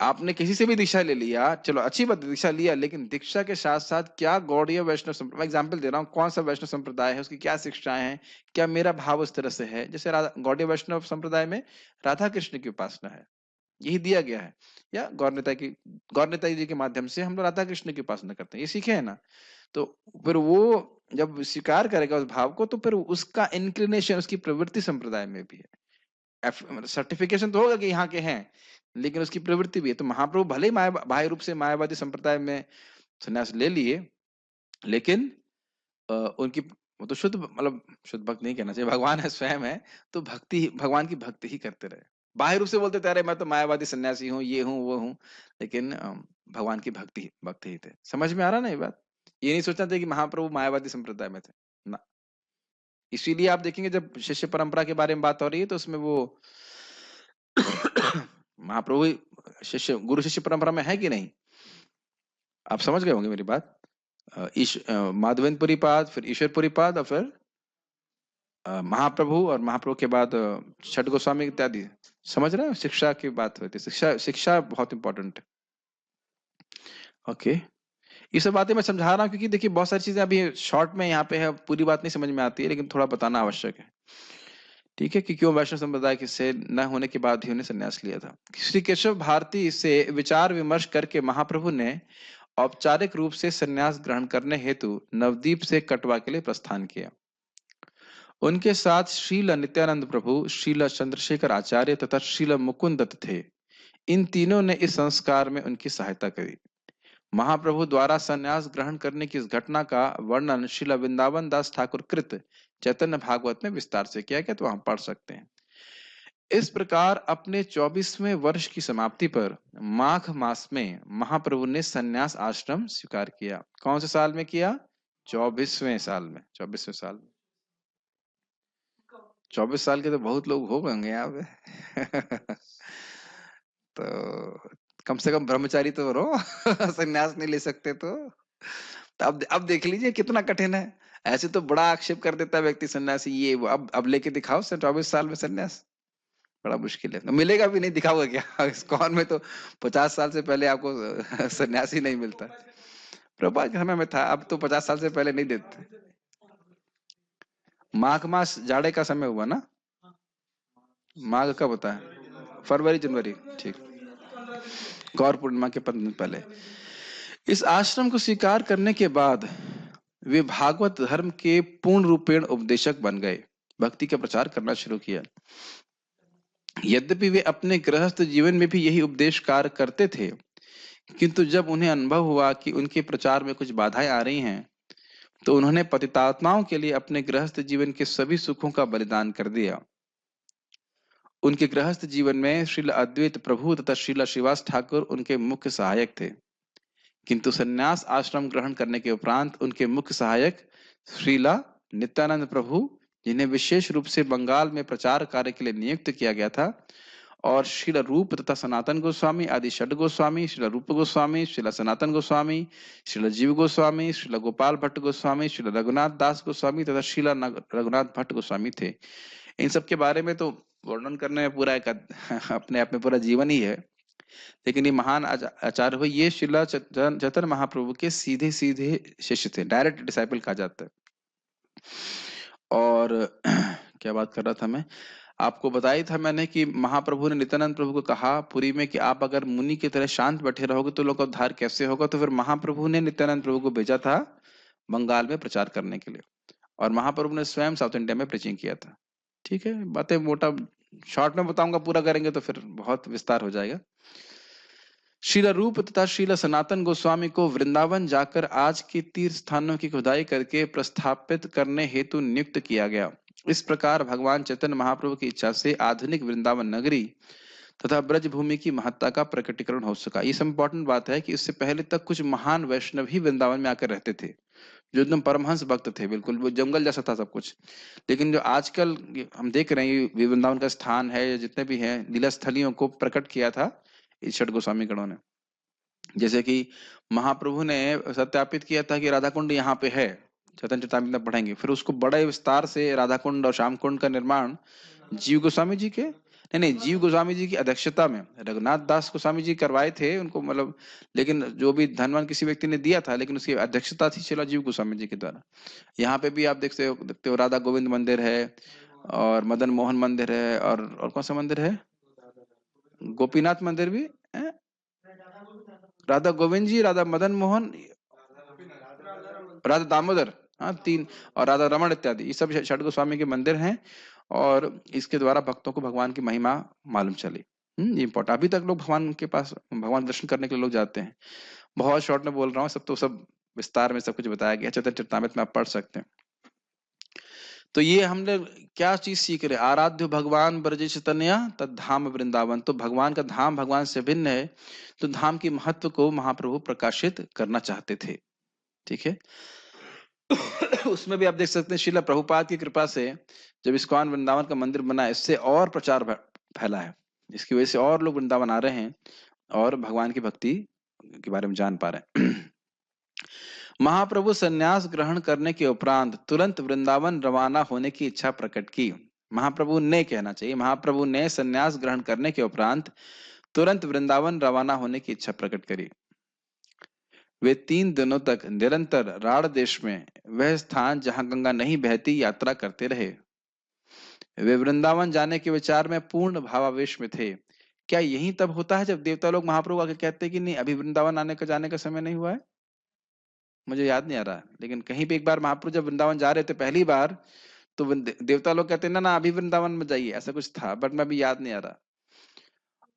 आपने किसी से भी दीक्षा ले लिया, चलो अच्छी बात, दीक्षा लिया, लेकिन दीक्षा के साथ साथ क्या गौड़ीय वैष्णव संप्रदाय, मैं एग्जाम्पल दे रहा हूँ, कौन सा वैष्णव संप्रदाय है, उसकी क्या शिक्षाएं हैं, क्या मेरा भाव उस तरह से है। जैसे गौड़ीय वैष्णव संप्रदाय में राधा कृष्ण की उपासना है, यही दिया गया है, या गौर जी के माध्यम से हम लोग राधा कृष्ण की उपासना करते हैं, ये सीखे है ना। तो फिर वो जब स्वीकार करेगा उस भाव को, तो फिर उसका इंक्लिनेशन, उसकी प्रवृत्ति संप्रदाय में भी है। सर्टिफिकेशन तो होगा कि यहाँ के हैं, लेकिन उसकी प्रवृत्ति भी है। तो महाप्रभु भले ही बाह्य रूप से मायावादी संप्रदाय में संन्यास ले लिए, लेकिन उनकी वो तो शुद्ध, मतलब शुद्ध भक्त नहीं कहना चाहिए, भगवान है, स्वयं है, तो भक्ति, भगवान की भक्ति ही करते रहे। बाह्य रूप से बोलते थे अरे मैं तो मायावादी सन्यासी हूँ, ये हूँ वो हूँ, लेकिन भगवान की भक्ति ही थे। समझ में आ रहा ना ये बात? ये नहीं सोचना चाहिए कि महाप्रभु मायावादी संप्रदाय में थे ना। इसीलिए आप देखेंगे जब शिष्य परंपरा के बारे में बात हो रही है तो उसमें वो महाप्रभु शिष्य, गुरु शिष्य परंपरा में है कि नहीं, आप समझ गए होंगे मेरी बात। माधवेंद्रपुरी पाद, फिर ईश्वरपुरी पाद, और फिर महाप्रभु, और महाप्रभु के बाद छठ गोस्वामी इत्यादि। समझ रहे हो? शिक्षा की बात होती है, शिक्षा बहुत इंपॉर्टेंट है। ओके, ये सब बातें मैं समझा रहा हूँ क्योंकि देखिए बहुत सारी चीजें अभी शॉर्ट में यहाँ पे है, पूरी बात नहीं समझ में आती है, लेकिन थोड़ा बताना आवश्यक है। ठीक है, कि क्यों वैष्णव संप्रदाय से न होने के बाद ही उन्हें संन्यास लिया था। श्री केशव भारती से विचार विमर्श करके महाप्रभु ने औपचारिक रूप से संन्यास ग्रहण करने हेतु नवदीप से कटवा के लिए प्रस्थान किया। उनके साथ श्रील नित्यानंद प्रभु, श्रील चंद्रशेखर आचार्य तथा श्रील मुकुंद दत्त थे। इन तीनों ने इस संस्कार में उनकी सहायता करी। महाप्रभु द्वारा संन्यास ग्रहण करने की इस घटना का वर्णन श्रील वृंदावन दास ठाकुर कृत चैतन्य भागवत में विस्तार से किया गया, तो हम पढ़ सकते हैं। इस प्रकार अपने 24वें वर्ष की समाप्ति पर माघ मास में महाप्रभु ने संन्यास आश्रम स्वीकार किया। कौन से साल में किया? 24वें साल में। 24वें साल में 24 साल के तो बहुत लोग हो गए यहाँ पे तो कम से कम ब्रह्मचारी तो रहो संन्यास नहीं ले सकते तो अब देख लीजिए कितना कठिन है। ऐसे तो बड़ा आक्षेप कर देता है व्यक्ति सन्यासी ये वो, अब लेके दिखाओ 24 साल में सन्यास, बड़ा मुश्किल है। मिलेगा भी नहीं, दिखाओगे क्या? इस्कॉन में तो 50 साल से पहले आपको सन्यासी नहीं मिलता। प्रभुपाद के समय में था, अब तो 50 साल से पहले नहीं देते। माघ मास जाड़े का समय हुआ ना? माघ कब होता है? फरवरी जनवरी, ठीक, गौर पूर्णिमा के 15 दिन पहले। इस आश्रम को स्वीकार करने के बाद वे भागवत धर्म के पूर्ण रूपेण उपदेशक बन गए, भक्ति का प्रचार करना शुरू किया। यद्यपि वे अपने गृहस्थ जीवन में भी यही उपदेश कार्य करते थे, किंतु जब उन्हें अनुभव हुआ कि उनके प्रचार में कुछ बाधाएं आ रही हैं, तो उन्होंने पतितात्माओं के लिए अपने गृहस्थ जीवन के सभी सुखों का बलिदान कर दिया। उनके गृहस्थ जीवन में श्रील अद्वैत प्रभु तथा श्रील श्रीवास ठाकुर उनके मुख्य सहायक थे, किंतु संन्यास आश्रम ग्रहण करने के उपरांत उनके मुख्य सहायक श्रीला नित्यानंद प्रभु, जिन्हें विशेष रूप से बंगाल में प्रचार कार्य के लिए नियुक्त किया गया था, और श्रील रूप तथा सनातन गोस्वामी आदि षड गोस्वामी, श्रील रूप गोस्वामी, श्रील सनातन गोस्वामी, श्रील जीव गोस्वामी, श्रील गोपाल भट्ट गोस्वामी, श्रील रघुनाथ दास गोस्वामी तथा श्रील रघुनाथ भट्ट गोस्वामी थे। इन सब के बारे में तो वर्णन करने में पूरा एक अपने आप में पूरा जीवन ही है, लेकिन ये महान आचार्य हुए, ये श्रील चैतन्य महाप्रभु के सीधे सीधे शिष्य थे, डायरेक्ट डिसाइपल कहा जाता है। और क्या बात कर रहा था मैं, आपको बताया था मैंने कि महाप्रभु ने नित्यानंद प्रभु को कहा पुरी में कि आप अगर मुनि की तरह शांत बैठे रहोगे तो लोग का उद्धार कैसे होगा। तो फिर महाप्रभु ने नित्यानंद प्रभु को भेजा था बंगाल में प्रचार करने के लिए, और महाप्रभु ने स्वयं साउथ इंडिया में प्रीचिंग किया था। ठीक है, बातें मोटा शॉर्ट में बताऊंगा, पूरा करेंगे तो फिर बहुत विस्तार हो जाएगा। श्रील रूप तथा श्रील सनातन गोस्वामी को वृंदावन जाकर आज के तीर्थ स्थानों की खुदाई करके प्रस्थापित करने हेतु नियुक्त किया गया। इस प्रकार भगवान चैतन्य महाप्रभु की इच्छा से आधुनिक वृंदावन नगरी तथा ब्रज भूमि की महत्ता का प्रकटीकरण हो सका। ये सब इंपॉर्टेंट बात है कि इससे पहले तक कुछ महान वैष्णव ही वृंदावन में आकर रहते थे, जो एकदम परमहंस भक्त थे, बिल्कुल वो जंगल जैसा था सब कुछ। लेकिन जो आजकल हम देख रहे हैं ये वृंदावन का स्थान है, जितने भी हैं लीला स्थलियों को प्रकट किया था इस षड गोस्वामी गणों ने। जैसे कि महाप्रभु ने सत्यापित किया था कि राधा कुंड यहाँ पे है, चैतन्य चरितामृत में पढ़ेंगे। फिर उसको बड़े विस्तार से राधा कुंड और श्याम कुंड का निर्माण जीव गोस्वामी जी के नहीं जीव गोस्वामी जी की अध्यक्षता में रघुनाथ दास गोस्वामी जी करवाए थे उनको, मतलब लेकिन जो भी धनवान किसी व्यक्ति ने दिया था, लेकिन उसकी अध्यक्षता थी शिला जीव गोस्वामी जी के द्वारा। यहाँ पे भी आप देखते हो राधा गोविंद मंदिर है और मदन मोहन मंदिर है, और कौन सा मंदिर है, गोपीनाथ मंदिर भी है, राधा गोविंद जी, राधा मदन मोहन, राधा दामोदर, हाँ तीन, और राधा रमण इत्यादि, ये सब षड गोस्वामी के मंदिर हैं। और इसके द्वारा भक्तों को भगवान की महिमा मालूम चली। ये इंपॉर्टेंट, अभी तक लोग भगवान के पास भगवान दर्शन करने के लिए लोग जाते हैं। बहुत शॉर्ट में बोल रहा हूँ, सब तो सब विस्तार में सब कुछ बताया गया, चैतन्य चरितामृत में आप पढ़ सकते हैं। तो ये हमने क्या चीज सीख रहे, आराध्य भगवान ब्रजेश तनया तद धाम वृंदावन। तो भगवान का धाम भगवान से भिन्न है, तो धाम की महत्व को महाप्रभु प्रकाशित करना चाहते थे। ठीक है, उसमें भी आप देख सकते हैं श्रील प्रभुपाद की कृपा से जब इस्कॉन वृंदावन का मंदिर बना, इससे और प्रचार फैला है, इसकी वजह से और लोग वृंदावन आ रहे हैं और भगवान की भक्ति के बारे में जान पा रहे हैं। महाप्रभु संन्यास ग्रहण करने के उपरांत तुरंत वृंदावन रवाना होने की इच्छा प्रकट की। महाप्रभु ने कहना चाहिए, महाप्रभु ने संन्यास ग्रहण करने के उपरांत तुरंत वृंदावन रवाना होने की इच्छा प्रकट करी। वे 3 दिनों तक निरंतर राढ़ देश में, वह स्थान जहां गंगा नहीं बहती, यात्रा करते रहे। वे वृंदावन जाने के विचार में पूर्ण भावावेश में थे। क्या यही तब होता है जब देवता लोग महाप्रभु आके कहते हैं कि नहीं अभी वृंदावन आने का जाने का समय नहीं हुआ है? मुझे याद नहीं आ रहा, लेकिन कहीं पे एक बार महाप्रभु जब वृंदावन जा रहे थे पहली बार, तो देवता लोग कहते हैं ना अभी वृंदावन में जाइए, ऐसा कुछ था, बट मैं अभी याद नहीं आ रहा।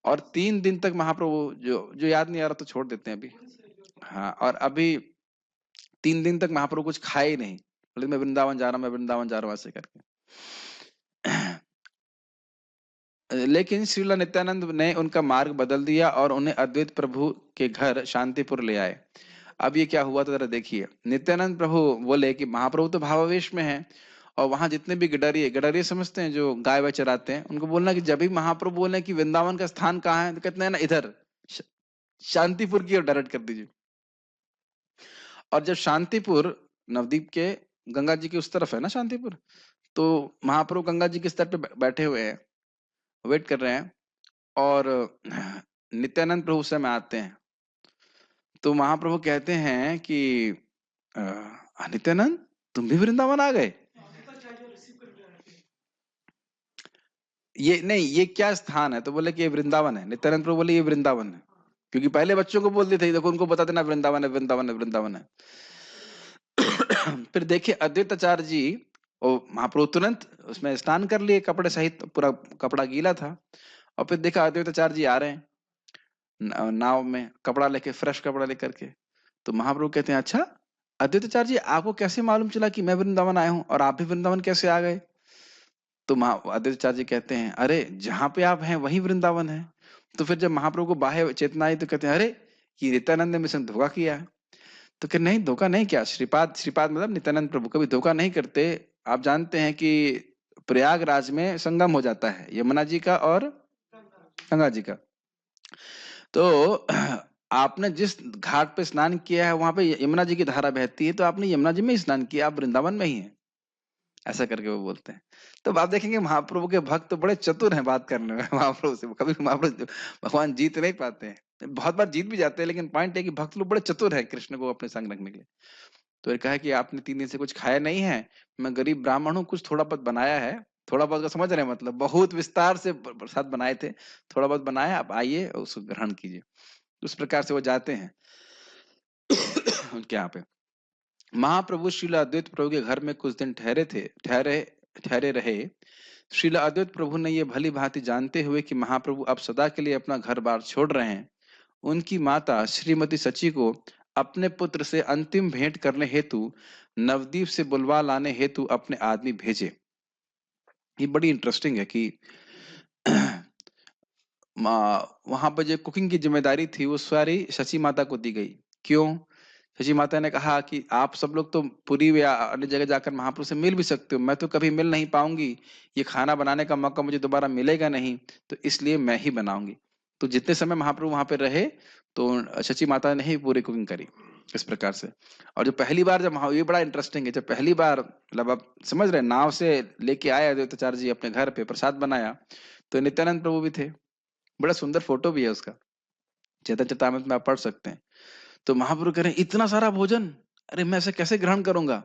और 3 दिन तक महाप्रभु, जो याद नहीं आ रहा तो छोड़ देते हैं अभी। हाँ, और अभी 3 दिन तक महाप्रभु कुछ खाए ही नहीं, बोले मैं वृंदावन जा रहा हूँ, मैं वृंदावन जा रहा हूँ, ऐसे करके। लेकिन श्रील नित्यानंद ने उनका मार्ग बदल दिया और उन्हें अद्वैत प्रभु के घर शांतिपुर ले आए। अब ये क्या हुआ तो जरा देखिए। नित्यानंद प्रभु बोले कि महाप्रभु तो भावावेश में है, और वहां जितने भी गडरिये समझते हैं जो गाय वाय चराते हैं, उनको बोलना कि जब भी महाप्रभु बोले कि वृंदावन का स्थान कहाँ है, तो कहते हैं ना इधर शांतिपुर की ओर डायरेक्ट कर दीजिए। और जब शांतिपुर नवदीप के गंगा जी के उस तरफ है ना शांतिपुर, तो महाप्रभु गंगा जी के स्तर पे बैठे हुए हैं, वेट कर रहे हैं, और नित्यानंद प्रभु उस समय आते हैं। तो महाप्रभु कहते हैं कि नित्यानंद तुम भी वृंदावन आ गए? ये नहीं, ये क्या स्थान है? तो बोले कि ये वृंदावन है। नित्यानंद प्रभु बोले ये वृंदावन है, क्योंकि पहले बच्चों को बोल देते थे, देखो उनको बता देना वृंदावन है, वृंदावन है, वृंदावन है। फिर देखिए अद्वैताचार्य जी, और महाप्रभु तुरंत उसमें स्नान कर लिए कपड़े सहित, पूरा कपड़ा गीला था, और फिर देखा अद्वैताचार्य जी आ रहे हैं नाव में कपड़ा लेके, फ्रेश कपड़ा लेकर के। तो महाप्रभु कहते हैं अच्छा अद्वैताचार्य जी, आपको कैसे मालूम चला कि मैं वृंदावन आया हूँ, और आप भी वृंदावन कैसे आ गए? तो अद्वैताचार्य जी कहते हैं अरे जहां पे आप हैं वही वृंदावन है। तो फिर जब महाप्रभु को बाह्य चेतना आई तो कहते हैं अरे ये नित्यानंद ने मुझसे धोखा किया है। तो कहते नहीं धोखा नहीं किया, श्रीपाद मतलब नित्यानंद प्रभु कभी धोखा नहीं करते। आप जानते हैं कि प्रयागराज में संगम हो जाता है यमुना जी का और गंगा जी का। तो आपने जिस घाट पे स्नान किया है वहां पे यमुना जी की धारा बहती है, तो आपने यमुना जी में ही स्नान किया, आप वृंदावन में ही हैं, ऐसा करके वो बोलते हैं। तो आप देखेंगे महाप्रभु के भक्त बड़े चतुर हैं बात करने में महाप्रभु से, कभी महाप्रभु भगवान जीत नहीं पाते हैं, बहुत बार जीत भी जाते हैं, लेकिन पॉइंट है कि भक्त लोग बड़े चतुर हैं कृष्ण को अपने संग रखने के लिए। तो ये कहा कि आपने 3 दिन से कुछ खाया नहीं है, मैं गरीब ब्राह्मण हूँ, कुछ थोड़ा बहुत बनाया है, थोड़ा बहुत का समझ रहे हैं मतलब, बहुत विस्तार से प्रसाद बनाए थे, थोड़ा बहुत बनाया, आप आइए और उसको ग्रहण कीजिए। उस प्रकार से वो जाते हैं उनके यहाँ पे। महाप्रभु श्रील अद्वैत प्रभु के घर में कुछ दिन ठहरे रहे। श्रील अद्वैत प्रभु ने ये भली भांति जानते हुए कि महाप्रभु अब सदा के लिए अपना घर बार छोड़ रहे हैं, उनकी माता श्रीमती सची को अपने पुत्र से अंतिम भेंट करने हेतु नवदीप से बुलवा लाने हेतु अपने आदमी भेजे। ये बड़ी इंटरेस्टिंग है कि वहां पर जो कुकिंग की जिम्मेदारी थी वो सारी शची माता को दी गई। क्यों? शची माता ने कहा कि आप सब लोग तो पुरी या अन्य जगह जाकर महाप्रभु से मिल भी सकते हो, मैं तो कभी मिल नहीं पाऊंगी, ये खाना बनाने का मौका मुझे दोबारा मिलेगा नहीं, तो इसलिए मैं ही बनाऊंगी। तो जितने समय महाप्रभु वहां पे रहे तो शची माता ने ही पूरी कुकिंग करी इस प्रकार से। और जो पहली बार जब ये बड़ा इंटरेस्टिंग है, जब पहली बार मतलब आप समझ रहे नाव से लेके आए अद्वैताचार्य जी अपने घर पे प्रसाद बनाया, तो नित्यानंद प्रभु भी थे, बड़ा सुंदर फोटो भी है उसका, चैतन्य चरितामृत में आप पढ़ सकते हैं। तो महाप्रभु कह रहे हैं इतना सारा भोजन, अरे मैं ऐसे कैसे ग्रहण करूंगा,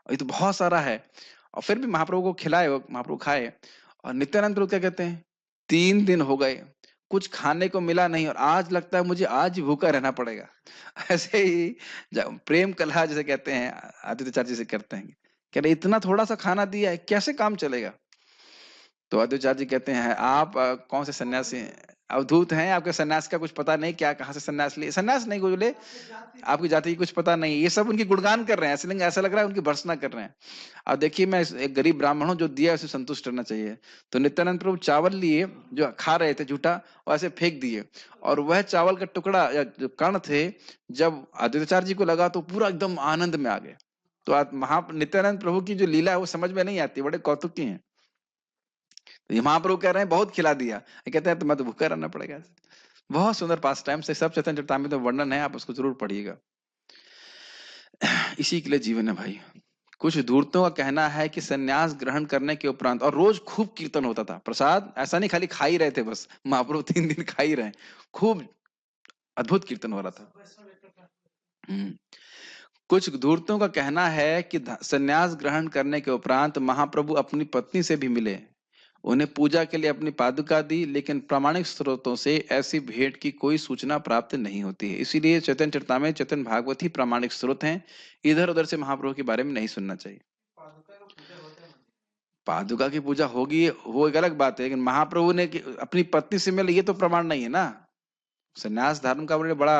ये तो बहुत सारा है। और फिर भी महाप्रभु को खिलाए, महाप्रभु खाए। और नित्यानंद प्रभु क्या कहते हैं, 3 दिन हो गए कुछ खाने को मिला नहीं, और आज लगता है मुझे आज ही भूखा रहना पड़ेगा ऐसे ही प्रेम कलह जैसे कहते हैं आदित्याचार्य जी से करते हैं, कह रहे इतना थोड़ा सा खाना दिया है, कैसे काम चलेगा। तो आदित्याचार्य जी कहते हैं आप कौन से सन्यासी हैं, अवधूत हैं, आपके सन्यास का कुछ पता नहीं, क्या कहाँ से सन्यास लिए, सन्यास नहीं बोले, आपकी जाति की कुछ पता नहीं। ये सब उनकी गुणगान कर रहे हैं, ऐसा लग रहा है उनकी भर्त्सना कर रहे हैं। अब देखिए मैं एक गरीब ब्राह्मण हूँ, जो दिया उसे संतुष्ट रहना चाहिए। तो नित्यानंद प्रभु चावल लिए जो खा रहे थे झूठा, और ऐसे फेंक दिए, और वह चावल का टुकड़ा या जो कण थे, जब आदित्याचार्य जी को लगा तो पूरा एकदम आनंद में आ गए। तो नित्यानंद प्रभु की जो लीला है वो समझ में नहीं आती, बड़े कौतुक की है। तो महाप्रभु कह रहे हैं बहुत खिला दिया, कहते हैं तो मैं तो भूखा रहना पड़ेगा। बहुत सुंदर पास टाइम से सब चैतन्य चरितामृत में वर्णन है, आप उसको जरूर पढ़िएगा। इसी के लिए जीवन है भाई। कुछ धूर्तों का कहना है कि सन्यास ग्रहण करने के उपरांत, और रोज खूब कीर्तन होता था, प्रसाद ऐसा नहीं खाली खा ही रहे थे बस, महाप्रभु 3 दिन खा ही रहे, खूब अद्भुत कीर्तन हो रहा था। कुछ धूर्तों का कहना है कि सन्यास ग्रहण करने के उपरांत महाप्रभु अपनी पत्नी से भी मिले, उन्हें पूजा के लिए अपनी पादुका दी, लेकिन प्रामाणिक स्रोतों से ऐसी भेंट की कोई सूचना प्राप्त नहीं होती है। इसीलिए चैतन्य चरितामृत, चैतन्य भागवत ही प्रामाणिक स्रोत हैं, इधर उधर से महाप्रभु के बारे में नहीं सुनना चाहिए। पादुका की पूजा होगी वो एक अलग बात है, लेकिन महाप्रभु ने अपनी पत्नी से मिले ये तो प्रमाण नहीं है ना। संन्यास धर्म का बड़ा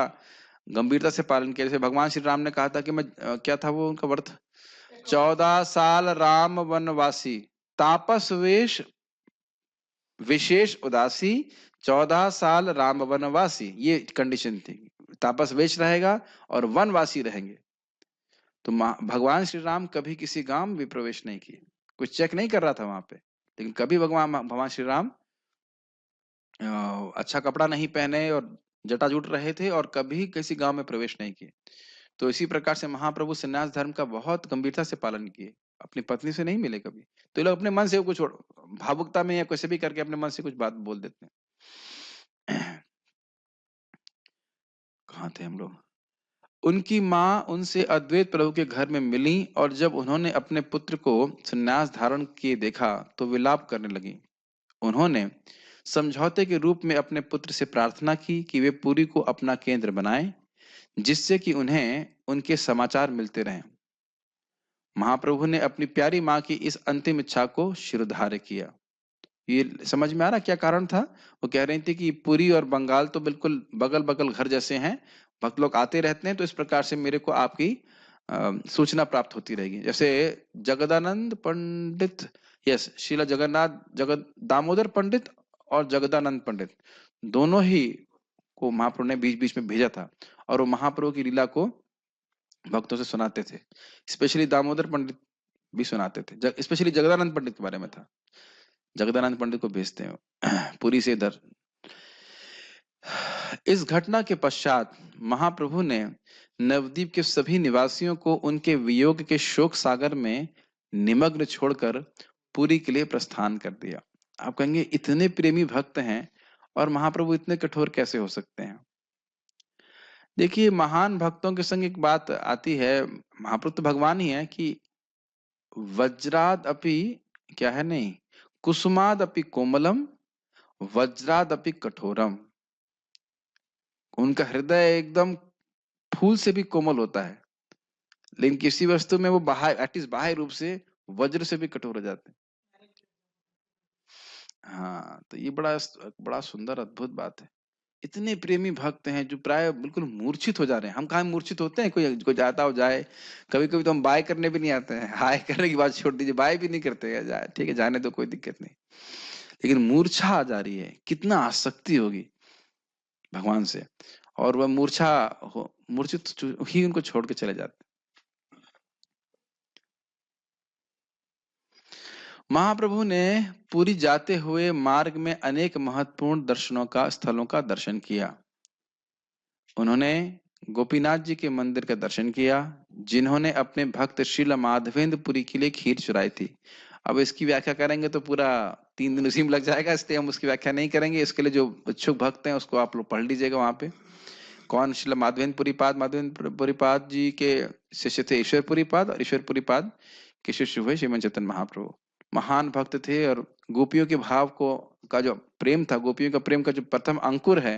गंभीरता से पालन किया। जैसे भगवान श्री राम ने कहा था कि मैं क्या था वो उनका व्रत, 14 साल राम वनवासी, तापस वेश विशेष उदासी, 14 साल राम वनवासी, ये कंडीशन थी, तापस वेश रहेगा और वनवासी रहेंगे। तो भगवान श्री राम कभी किसी गांव में भी प्रवेश नहीं किए, कुछ चेक नहीं कर रहा था वहां पे, लेकिन कभी भगवान श्री राम अच्छा कपड़ा नहीं पहने और जटाजूट रहे थे, और कभी किसी गांव में प्रवेश नहीं किए। तो इसी प्रकार से महाप्रभु संन्यास धर्म का बहुत गंभीरता से पालन किए, अपनी पत्नी से नहीं मिले कभी। तो ये लोग अपने मन से कुछ भावुकता में या कैसे भी करके अपने मन से कुछ बात बोल देते हैं। कहाँ थे हम लोग। उनकी माँ उनसे अद्वैत प्रभु के घर में मिली, और जब उन्होंने अपने पुत्र को संन्यास धारण किए देखा तो विलाप करने लगी। उन्होंने समझौते के रूप में अपने पुत्र से प्रार्थना की कि वे पुरी को अपना केंद्र बनाएं, जिससे कि उन्हें उनके समाचार मिलते रहें। महाप्रभु ने अपनी प्यारी माँ की इस अंतिम इच्छा को शिरोधार्य किया। ये समझ में आ रहा क्या कारण था। वो कह रही थी कि पुरी और बंगाल तो बिल्कुल बगल बगल घर जैसे हैं, भक्त लोग आते रहते हैं, तो इस प्रकार से मेरे को आपकी सूचना प्राप्त होती रहेगी। जैसे जगदानंद पंडित, यस, शीला दामोदर पंडित और जगदानंद पंडित दोनों ही को महाप्रभु ने बीच बीच में भेजा था, और वो महाप्रभु की लीला को भक्तों से सुनाते थे। स्पेशली दामोदर पंडित भी सुनाते थे, स्पेशली जगदानंद पंडित के बारे में था, जगदानंद पंडित को भेजते हैं पुरी से इधर। इस घटना के पश्चात महाप्रभु ने नवद्वीप के सभी निवासियों को उनके वियोग के शोक सागर में निमग्न छोड़कर पुरी के लिए प्रस्थान कर दिया। आप कहेंगे इतने प्रेमी भक्त हैं और महाप्रभु इतने कठोर कैसे हो सकते हैं? देखिए, महान भक्तों के संग एक बात आती है, महाप्रभु तो भगवान ही है कि वज्राद अपि, क्या है नहीं, कुसुमाद अपि कोमलम वज्राद अपि कठोरम। उनका हृदय एकदम फूल से भी कोमल होता है, लेकिन किसी वस्तु में वो बाहर एटलीस्ट बाह्य रूप से वज्र से भी कठोर हो जाते हैं। हाँ, तो ये बड़ा सुंदर अद्भुत बात है। इतने प्रेमी भक्त हैं जो प्राय बिल्कुल मूर्छित हो जा रहे हैं। हम कहाँ मूर्छित होते हैं? कोई जाता हो जाए, कभी कभी तो हम बाय करने भी नहीं आते हैं, हाय करने की बात छोड़ दीजिए, बाय भी नहीं करते हैं, जाए ठीक है जाने दो, कोई दिक्कत नहीं। लेकिन मूर्छा आ जा रही है, कितना आसक्ति होगी भगवान से, और वह मूर्छित ही उनको छोड़ के चले जाते। महाप्रभु ने पूरी जाते हुए मार्ग में अनेक महत्वपूर्ण स्थलों का दर्शन किया। उन्होंने गोपीनाथ जी के मंदिर का दर्शन किया, जिन्होंने अपने भक्त श्रील माधवेंद्र पुरी के लिए खीर चुराई थी। अब इसकी व्याख्या करेंगे तो पूरा 3 दिन उसी में लग जाएगा, इसलिए हम उसकी व्याख्या नहीं करेंगे। इसके लिए जो इच्छुक भक्त हैं उसको आप लोग पढ़ लीजिएगा वहां पे। कौन? श्रील माधवेंद्र पुरीपाद जी के शिष्य थे ईश्वर पुरीपाद, और ईश्वर पुरीपाद के शिष्य हुए श्रीमन चैतन्य महाप्रभु। महान भक्त थे, और गोपियों के भाव का जो प्रेम था, गोपियों का प्रेम का जो प्रथम अंकुर है,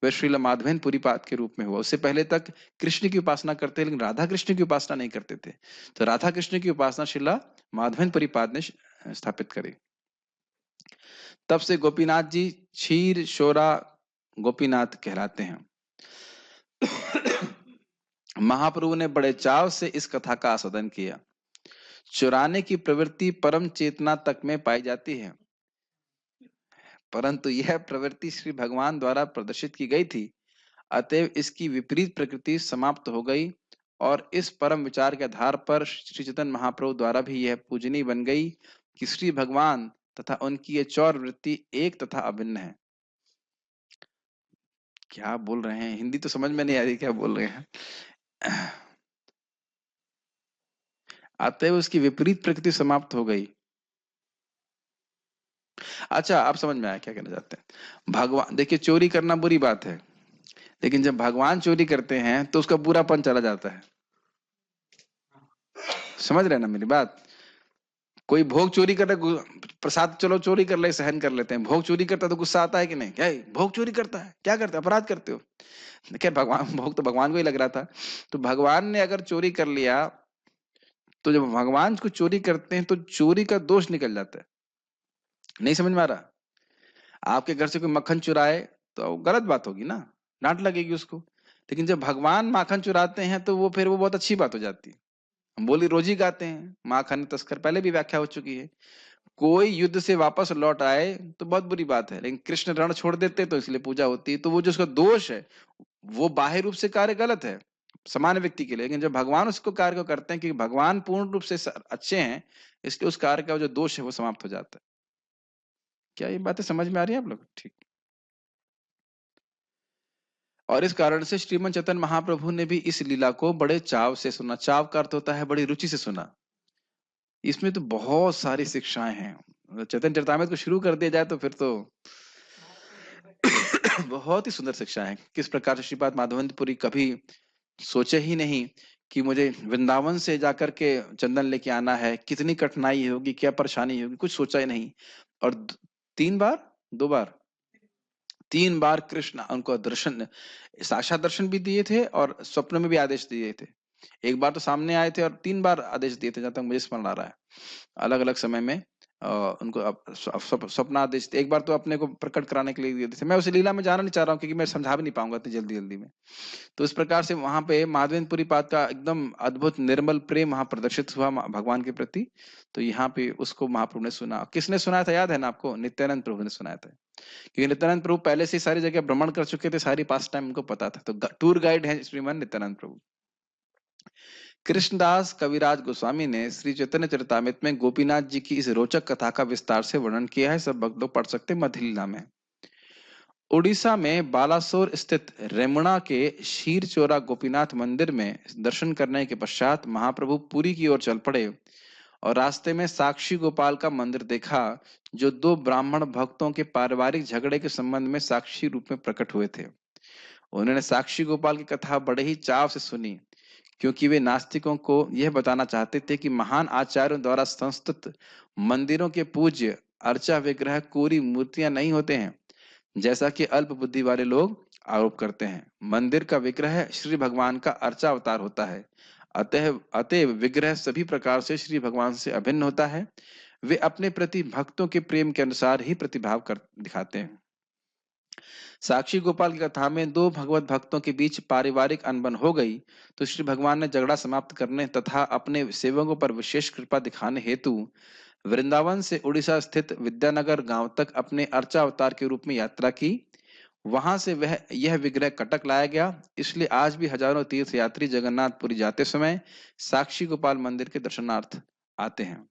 वह श्रील माधवेंद्र पुरीपाद के रूप में हुआ। उससे पहले तक कृष्ण की उपासना करते, लेकिन राधा कृष्ण की उपासना नहीं करते थे। तो राधा कृष्ण की उपासना श्रील माधवेंद्र पुरीपाद ने स्थापित करी। तब से गोपीनाथ जी क्षीर शोरा गोपीनाथ कहलाते हैं। महाप्रभु ने बड़े चाव से इस कथा का आस्वादन किया। चुराने की प्रवृत्ति परम चेतना तक में पाई जाती है, परंतु यह प्रवृत्ति श्री भगवान द्वारा प्रदर्शित की गई थी, अतएव इसकी विपरीत प्रकृति समाप्त हो गई, और इस परम विचार के आधार पर श्री चैतन्य महाप्रभु द्वारा भी यह पूजनीय बन गई कि श्री भगवान तथा उनकी ये चौर वृत्ति एक तथा अभिन्न है। क्या बोल रहे हैं? हिंदी तो समझ में नहीं आ रही, क्या बोल रहे हैं? अतएव उसकी विपरीत प्रकृति समाप्त हो गई। अच्छा, आप समझ में आया क्या कहना चाहते हैं? भगवान, देखिए चोरी करना बुरी बात है, लेकिन जब भगवान चोरी करते हैं तो उसका बुरापन चला जाता है। समझ रहे हैं ना मेरी बात? कोई भोग चोरी कर रहा है, प्रसाद चलो चोरी कर ले, सहन कर लेते हैं। भोग चोरी करता है तो गुस्सा आता है कि नहीं? क्या भोग चोरी करता है, क्या करते है, अपराध करते हो? देखिए भगवान, भोग तो भगवान को ही लग रहा था। तो भगवान ने अगर चोरी कर लिया, तो जब भगवान को चोरी करते हैं तो चोरी का दोष निकल जाता है। नहीं समझ में आ रहा? आपके घर से कोई मक्खन चुराए तो गलत बात होगी ना, डांट लगेगी उसको। लेकिन जब भगवान माखन चुराते हैं तो वो फिर वो बहुत अच्छी बात हो जाती है। हम बोली रोज ही गाते हैं, माखन तस्कर, पहले भी व्याख्या हो चुकी है। कोई युद्ध से वापस लौट आए तो बहुत बुरी बात है, लेकिन कृष्ण रण छोड़ देते तो इसलिए पूजा होती है। तो वो जो उसका दोष है, वो बाह्य रूप से कार्य गलत है सामान्य व्यक्ति के लिए, लेकिन जब भगवान उसको कार्य को करते हैं कि भगवान पूर्ण रूप से अच्छे हैं, इसलिए उस कार्य का जो दोष है वो समाप्त हो जाता है। क्या ये बातें समझ में आ रही है आप लोग? ठीक। और इस कारण से श्रीमन चैतन्य महाप्रभु ने भी इस लीला को बड़े चाव से सुना। चाव का अर्थ होता है बड़ी रुचि से सुना। इसमें तो बहुत सारी शिक्षाएं हैं। चैतन्य चरितामृत को शुरू कर दिया जाए तो फिर तो बहुत ही सुंदर शिक्षाएं हैं। किस प्रकार से श्रीपाद माधवेंद्रपुरी कभी सोचे ही नहीं कि मुझे वृंदावन से जाकर के चंदन लेके आना है, कितनी कठिनाई होगी, क्या परेशानी होगी, कुछ सोचा ही नहीं। और 3 बार, 2 बार, 3 बार कृष्ण उनको दर्शन, साक्षात दर्शन भी दिए थे और स्वप्न में भी आदेश दिए थे। एक बार तो सामने आए थे और 3 बार आदेश दिए थे, जहां तक मुझे स्मरण आ रहा है। अलग अलग समय में उनको स्वप्न आदेश, एक बार तो अपने को प्रकट कराने के लिए दिए थे। मैं उस लीला में जाना नहीं चाह रहा हूँ क्योंकि मैं समझा भी नहीं पाऊंगा इतनी जल्दी जल्दी में। तो इस प्रकार से वहां पे माधवेंद्रपुरी पाद का एकदम अद्भुत निर्मल प्रेम वहां प्रदर्शित हुआ भगवान के प्रति। तो यहाँ पे उसको महाप्रभु ने सुना। किसने सुनाया था याद है ना आपको? नित्यानंद प्रभु ने सुनाया था, क्योंकि नित्यानंद प्रभु पहले से सारी जगह भ्रमण कर चुके थे, सारी पास टाइम उनको पता था। तो टूर गाइड है श्रीमान नित्यानंद प्रभु। कृष्णदास कविराज गोस्वामी ने श्री चैतन्य चरितामृत में गोपीनाथ जी की इस रोचक कथा का विस्तार से वर्णन किया है। सब भक्त लोग पढ़ सकते हैं, मध्य लीला में। उड़ीसा में बालासोर स्थित रेमुणा के क्षीरचोरा गोपीनाथ मंदिर में दर्शन करने के पश्चात महाप्रभु पुरी की ओर चल पड़े और रास्ते में साक्षी गोपाल का मंदिर देखा, जो दो ब्राह्मण भक्तों के पारिवारिक झगड़े के संबंध में साक्षी रूप में प्रकट हुए थे। उन्होंने साक्षी गोपाल की कथा बड़े ही चाव से सुनी, क्योंकि वे नास्तिकों को यह बताना चाहते थे कि महान आचार्यों द्वारा संस्तुत मंदिरों के पूज्य अर्चा विग्रह कोरी मूर्तियां नहीं होते हैं, जैसा कि अल्प बुद्धि वाले लोग आरोप करते हैं। मंदिर का विग्रह श्री भगवान का अर्चा अवतार होता है। अतएव विग्रह सभी प्रकार से श्री भगवान से अभिन्न होता है। वे अपने प्रति भक्तों के प्रेम के अनुसार ही प्रतिभाव कर दिखाते हैं। साक्षी गोपाल की कथा में दो भगवत भक्तों के बीच पारिवारिक अनबन हो गई, तो श्री भगवान ने झगड़ा समाप्त करने तथा अपने सेवकों पर विशेष कृपा दिखाने हेतु वृंदावन से उड़ीसा स्थित विद्यानगर गांव तक अपने अर्चा अवतार के रूप में यात्रा की। वहां से यह विग्रह कटक लाया गया। इसलिए आज भी हजारों तीर्थ यात्री जगन्नाथपुरी जाते समय साक्षी गोपाल मंदिर के दर्शनार्थ आते हैं।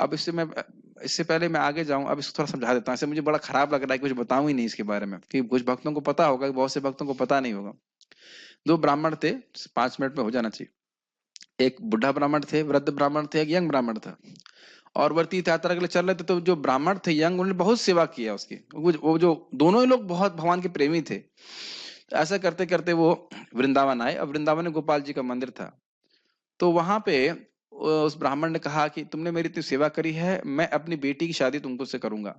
अब इससे पहले मैं आगे जाऊं, अब इसको थोड़ा समझा देता हूं। ऐसे मुझे बड़ा खराब लग रहा है, कुछ बताऊं ही नहीं इसके बारे में, कि कुछ भक्तों को पता होगा, बहुत से भक्तों को पता नहीं होगा। दो ब्राह्मण थे, 5 मिनट में हो जाना चाहिए। एक बुढ़ा ब्राह्मण थे, वृद्ध ब्राह्मण थे, एक यंग ब्राह्मण था। और वो तीर्थ यात्रा के लिए चल रहे थे, तो जो ब्राह्मण थे यंग, उन्होंने बहुत सेवा किया उसकी। वो जो दोनों ही लोग बहुत भगवान के प्रेमी थे। तो ऐसा करते करते वो वृंदावन आए। अब वृंदावन में गोपाल जी का मंदिर था। तो वहां पे उस ब्राह्मण ने कहा कि तुमने मेरी इतनी सेवा करी है, मैं अपनी बेटी की शादी तुमको से करूंगा।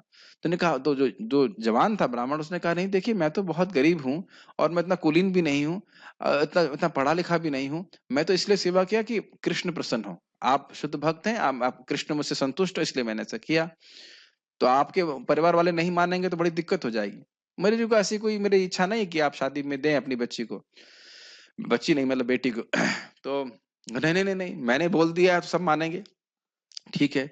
तो ने कहा, तो जो जवान था ब्राह्मण, उसने कहा, नहीं देखिए, मैं तो बहुत गरीब हूँ और मैं इतना कुलीन भी नहीं हूँ, इतना इतना पढ़ा लिखा भी नहीं हूँ। मैं तो इसलिए सेवा किया कि कृष्ण प्रसन्न हो। आप शुद्ध भक्त हैं, आप कृष्ण मुझसे संतुष्ट हो, इसलिए मैंने ऐसा किया। तो आपके परिवार वाले नहीं मानेंगे तो बड़ी दिक्कत हो जाएगी। मेरे जी को ऐसी कोई मेरी इच्छा नहीं कि आप शादी में दें अपनी बच्ची को, बच्ची नहीं मतलब बेटी को। तो नहीं नहीं नहीं नहीं, मैंने बोल दिया तो सब मानेंगे, ठीक है।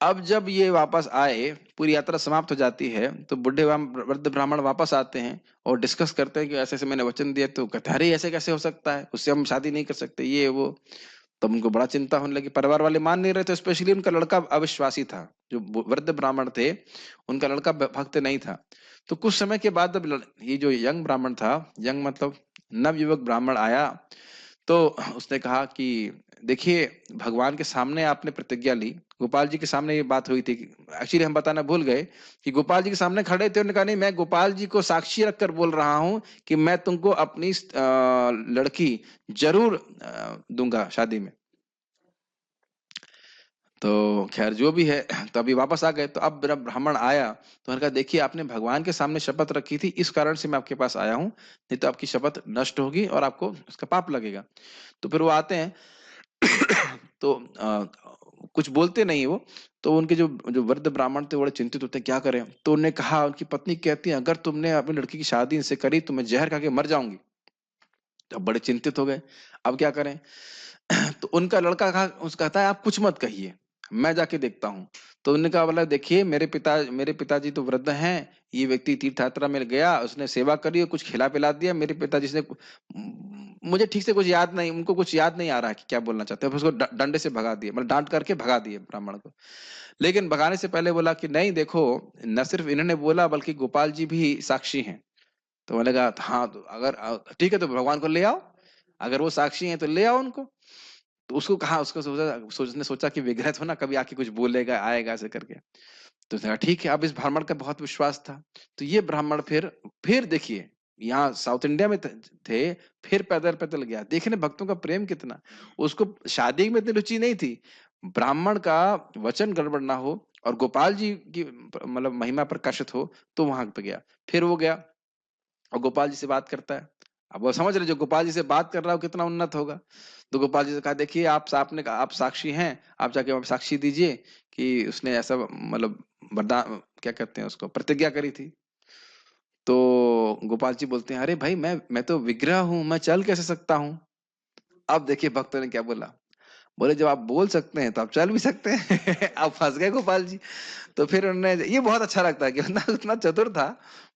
अब जब ये वापस आए, पूरी यात्रा समाप्त हो जाती है, तो वृद्ध ब्राह्मण वापस आते हैं और डिस्कस करते हैं कि ऐसे ऐसे मैंने वचन दिया। तो कहते हैं, अरे ऐसे कैसे हो सकता है, उससे हम शादी नहीं कर सकते, ये वो। तब उनको बड़ा चिंता होने लगी। परिवार वाले मान नहीं रहे थे, स्पेशली उनका लड़का अविश्वासी था। जो वृद्ध ब्राह्मण थे, उनका लड़का भक्त नहीं था। तो कुछ समय के बाद जब ये जो यंग ब्राह्मण था, यंग मतलब नवयुवक ब्राह्मण आया, तो उसने कहा कि देखिए, भगवान के सामने आपने प्रतिज्ञा ली। गोपाल जी के सामने ये बात हुई थी। एक्चुअली हम बताना भूल गए कि गोपाल जी के सामने खड़े थे। उन्होंने कहा, नहीं, मैं गोपाल जी को साक्षी रखकर बोल रहा हूं कि मैं तुमको अपनी लड़की जरूर दूंगा शादी में। तो खैर जो भी है, तो अभी वापस आ गए। तो अब जब ब्राह्मण आया तो उन्होंने कहा, देखिए, आपने भगवान के सामने शपथ रखी थी, इस कारण से मैं आपके पास आया हूं, नहीं तो आपकी शपथ नष्ट होगी और आपको उसका पाप लगेगा। तो फिर वो आते हैं। तो कुछ बोलते नहीं वो। तो उनके जो जो वृद्ध ब्राह्मण थे, बड़े चिंतित होते हैं, क्या करें। तो उन्होंने कहा, उनकी पत्नी कहती है, अगर तुमने अपनी लड़की की शादी इनसे करी तो मैं जहर खा के मर जाऊंगी। तो बड़े चिंतित हो गए, अब क्या करें। तो उनका लड़का कहा, उसका कहता है, आप कुछ मत कहिए, मैं जाके देखता हूँ। तो उन्होंने कहा, बोला, देखिए, मेरे पिताजी तो वृद्ध हैं। ये व्यक्ति तीर्थ यात्रा में गया, उसने सेवा करी और कुछ खिला पिला दिया। मेरे पिताजी से मुझे ठीक से कुछ याद नहीं, उनको कुछ याद नहीं आ रहा है कि क्या बोलना चाहते हैं। फिर उसको डंडे से भगा दिए, मतलब डांट करके भगा दिए ब्राह्मण को। लेकिन भगाने से पहले बोला कि नहीं देखो, न सिर्फ इन्होंने बोला बल्कि गोपाल जी भी साक्षी हैं। तो मैंने कहा, हाँ, तो अगर ठीक है, तो भगवान को ले आओ, अगर वो साक्षी हैं तो ले आओ उनको। तो उसको कहा, उसको उसने सोचा कि विग्रह तो ना कभी आके कुछ बोलेगा, आएगा ऐसे करके। तो उसने कहा, ठीक है। अब इस ब्राह्मण का बहुत विश्वास था। तो ये ब्राह्मण फिर देखिए, यहाँ साउथ इंडिया में थे, फिर पैदल पैदल गया। देखने भक्तों का प्रेम कितना। उसको शादी में इतनी रुचि नहीं थी, ब्राह्मण का वचन गड़बड़ ना हो और गोपाल जी की मतलब महिमा प्रकाशित हो, तो वहां पे गया। फिर वो गया और गोपाल जी से बात करता है। अब वो समझ रहे, जो गोपाल जी से बात कर रहा हो कितना उन्नत होगा। तो गोपाल जी से कहा, देखिए, आपने कहा आप साक्षी हैं, आप जाके साक्षी दीजिए कि उसने ऐसा मतलब वरदान, क्या कहते हैं उसको, प्रतिज्ञा करी थी। तो गोपाल जी बोलते हैं, अरे भाई, मैं तो विग्रह हूं, मैं चल कैसे सकता हूँ। अब देखिए भक्तों ने क्या बोला। बोले, जब आप बोल सकते हैं तो आप चल भी सकते हैं। आप फंस गए गोपाल जी। तो फिर उन्होंने, ये बहुत अच्छा लगता है कि उतना उतना चतुर था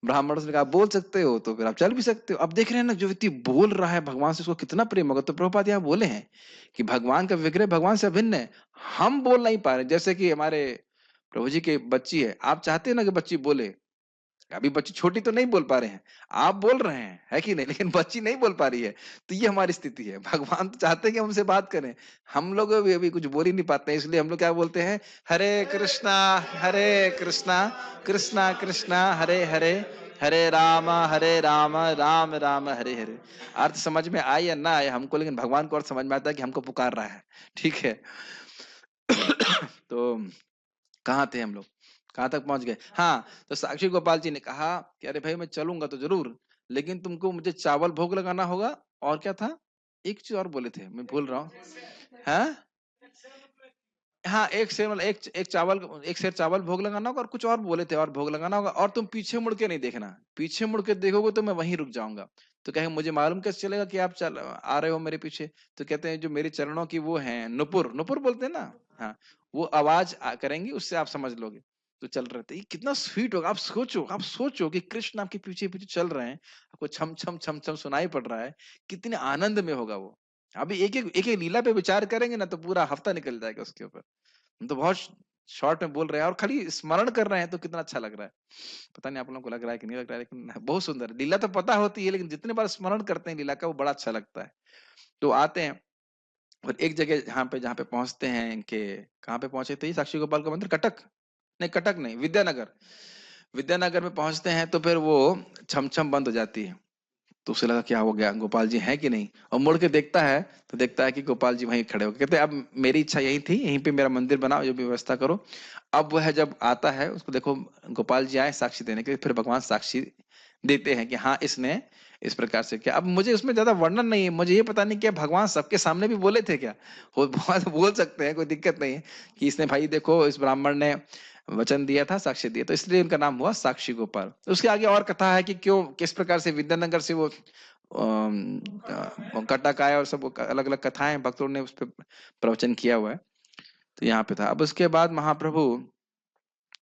ब्राह्मण। उसने कहा, बोल सकते हो तो फिर आप चल भी सकते हो। अब देख रहे हैं ना, जो व्यक्ति बोल रहा है भगवान से, उसको कितना प्रेम होगा। तो प्रभुपाद यहाँ बोले हैं कि भगवान का विग्रह भगवान से अभिन्न है। हम बोल नहीं पा रहे। जैसे कि हमारे प्रभु जी की बच्ची है, आप चाहते हैं ना कि बच्ची बोले, अभी बच्ची छोटी तो नहीं बोल पा रहे हैं, आप बोल रहे हैं, है कि नहीं, लेकिन बच्ची नहीं बोल पा रही है। तो ये हमारी स्थिति है। भगवान तो चाहते हैं कि हमसे बात करें, हम लोग अभी कुछ बोल ही नहीं पाते हैं, इसलिए हम लोग क्या बोलते हैं, हरे कृष्णा कृष्णा कृष्णा कृष्णा हरे हरे, हरे राम राम राम हरे हरे। अर्थ समझ में आए या ना आए हमको, लेकिन भगवान को अर्थ समझ में आता है कि हमको पुकार रहा है। ठीक है। तो कहाँ थे हम लोग, कहाँ तक पहुंच गए? हाँ, तो साक्षी गोपाल जी ने कहा कि अरे भाई मैं चलूंगा तो जरूर, लेकिन तुमको मुझे चावल भोग लगाना होगा, और क्या था, एक चीज और बोले थे, मैं भूल रहा हूँ। हाँ हाँ, एक सेर मतलब एक चावल, एक सेर चावल भोग लगाना होगा, और कुछ और बोले थे, और भोग लगाना होगा, और तुम पीछे मुड़ के नहीं देखना, पीछे मुड़ के देखोगे तो मैं वहीं रुक जाऊंगा। तो कहे मुझे मालूम कैसे चलेगा कि आप चल आ रहे हो मेरे पीछे? तो कहते हैं जो मेरे चरणों की वो है नुपुर, नुपुर बोलते हैं ना, हाँ, वो आवाज करेंगी, उससे आप समझ लोगे। तो चल रहे थे, ये कितना स्वीट होगा, आप सोचो कि कृष्ण आपके पीछे पीछे चल रहे हैं, आपको छम छम छम छम सुनाई पड़ रहा है, कितने आनंद में होगा वो। अभी एक एक लीला पे विचार करेंगे ना तो पूरा हफ्ता निकल जाएगा उसके ऊपर। हम तो बहुत शॉर्ट में बोल रहे हैं और खाली स्मरण कर रहे हैं, तो कितना अच्छा लग रहा है। पता नहीं आप लोगों को लग रहा है कि नहीं लग रहा है, लेकिन बहुत सुंदर लीला तो पता होती है, लेकिन जितने बार स्मरण करते हैं लीला का वो बड़ा अच्छा लगता है। तो आते हैं और एक जगह जहाँ पे पहुंचते हैं इनके, कहाँ पे पहुंचे थे, साक्षी गोपाल का मंदिर, कटक नहीं, कटक नहीं, विद्यानगर। विद्यानगर में पहुंचते हैं तो फिर वो छम छम बंद हो जाती है। तो उसे लगा क्या हो गया, गोपाल जी हैं कि नहीं, और मुड़ के देखता है तो देखता है कि गोपाल जी वहीं खड़े हो, कहते हैं अब मेरी इच्छा यही थी, यहीं पे मेरा मंदिर बनाओ, जो भी व्यवस्था करो। अब वह जब आता है उसको देखो, गोपाल जी आए साक्षी देने के लिए, फिर भगवान साक्षी देते हैं कि हाँ इसने इस प्रकार से किया। अब मुझे उसमें ज्यादा वर्णन नहीं है, मुझे ये पता नहीं कि भगवान सबके सामने भी बोले थे क्या, हो बोल सकते हैं, कोई दिक्कत नहीं है कि इसने भाई देखो इस ब्राह्मण ने वचन दिया था, साक्ष्य दिया, तो इसलिए उनका नाम हुआ साक्षी गोपाल। उसके आगे और कथा है कि क्यों किस प्रकार से विद्यानगर से वो कटक आया, और सब अलग अलग कथाएं भक्तों ने उस पर प्रवचन किया हुआ है। तो यहाँ पे था। अब उसके बाद महाप्रभु,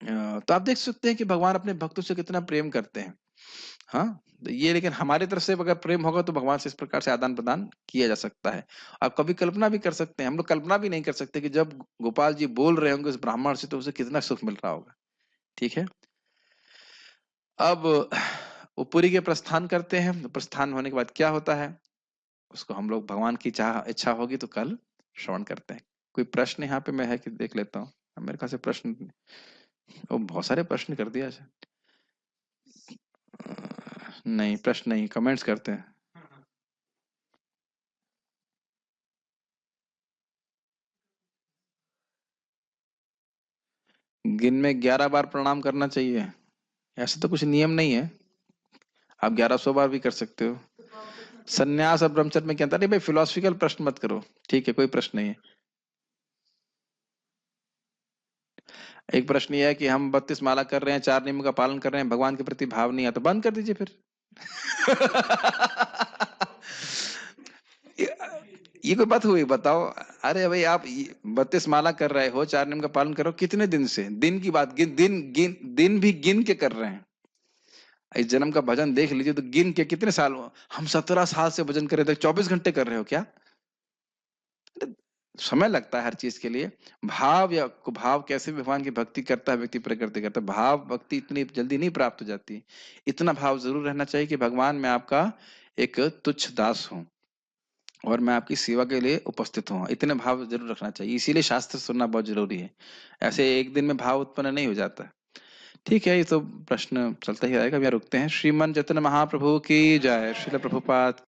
तो आप देख सकते हैं कि भगवान अपने भक्तों से कितना प्रेम करते हैं। हाँ, तो ये लेकिन हमारी तरफ से अगर प्रेम होगा तो भगवान से इस प्रकार से आदान प्रदान किया जा सकता है। आप कभी कल्पना भी कर सकते हैं, हम लोग कल्पना भी नहीं कर सकते कि जब गोपाल जी बोल रहे होंगे उस ब्राह्मण से तो उसे कितना सुख मिल रहा होगा। ठीक है। अब वो पुरी के प्रस्थान करते हैं, तो प्रस्थान होने के बाद क्या होता है उसको हम लोग, भगवान की चाह इच्छा होगी तो कल श्रवण करते हैं। कोई प्रश्न यहाँ पे मैं है कि देख लेता हूँ, मेरे ख्याल से प्रश्न, ओ बहुत सारे प्रश्न कर दिया है। नहीं प्रश्न नहीं, कमेंट्स करते हैं। दिन में 11 बार प्रणाम करना चाहिए, ऐसा तो कुछ नियम नहीं है, आप 1100 बार भी कर सकते हो। सन्यास और ब्रह्मचर्य में क्या अंतर? नहीं भाई, फिलोसफिकल प्रश्न मत करो, ठीक है, कोई प्रश्न नहीं है। एक प्रश्न ये है कि हम 32 माला कर रहे हैं, 4 नियमों का पालन कर रहे हैं, भगवान के प्रति भाव नहीं है, तो बंद कर दीजिए फिर। ये ये कोई बात हुई बताओ? अरे भाई आप 32 माला कर रहे हो, 4 नियम का पालन करो, कितने दिन से, दिन की बात दिन भी गिन के कर रहे हैं। इस जन्म का भजन देख लीजिए तो गिन के कितने साल, हम 17 साल से भजन कर रहे थे, 24 घंटे कर रहे हो क्या? समय लगता है हर चीज के लिए। भाव या भाव कैसे भगवान की भक्ति करता है व्यक्ति, प्रकृति करता है, भाव भक्ति इतनी जल्दी नहीं प्राप्त हो जाती। इतना भाव जरूर रहना चाहिए कि भगवान मैं आपका एक तुच्छ दास हूँ और मैं आपकी सेवा के लिए उपस्थित हूँ, इतने भाव जरूर रखना चाहिए। इसीलिए शास्त्र सुनना बहुत जरूरी है, ऐसे एक दिन में भाव उत्पन्न नहीं हो जाता। ठीक है, ये तो प्रश्न चलता ही रहेगा, भैया रुकते हैं। श्रीमन चैतन्य महाप्रभु की जय, श्रील प्रभुपाद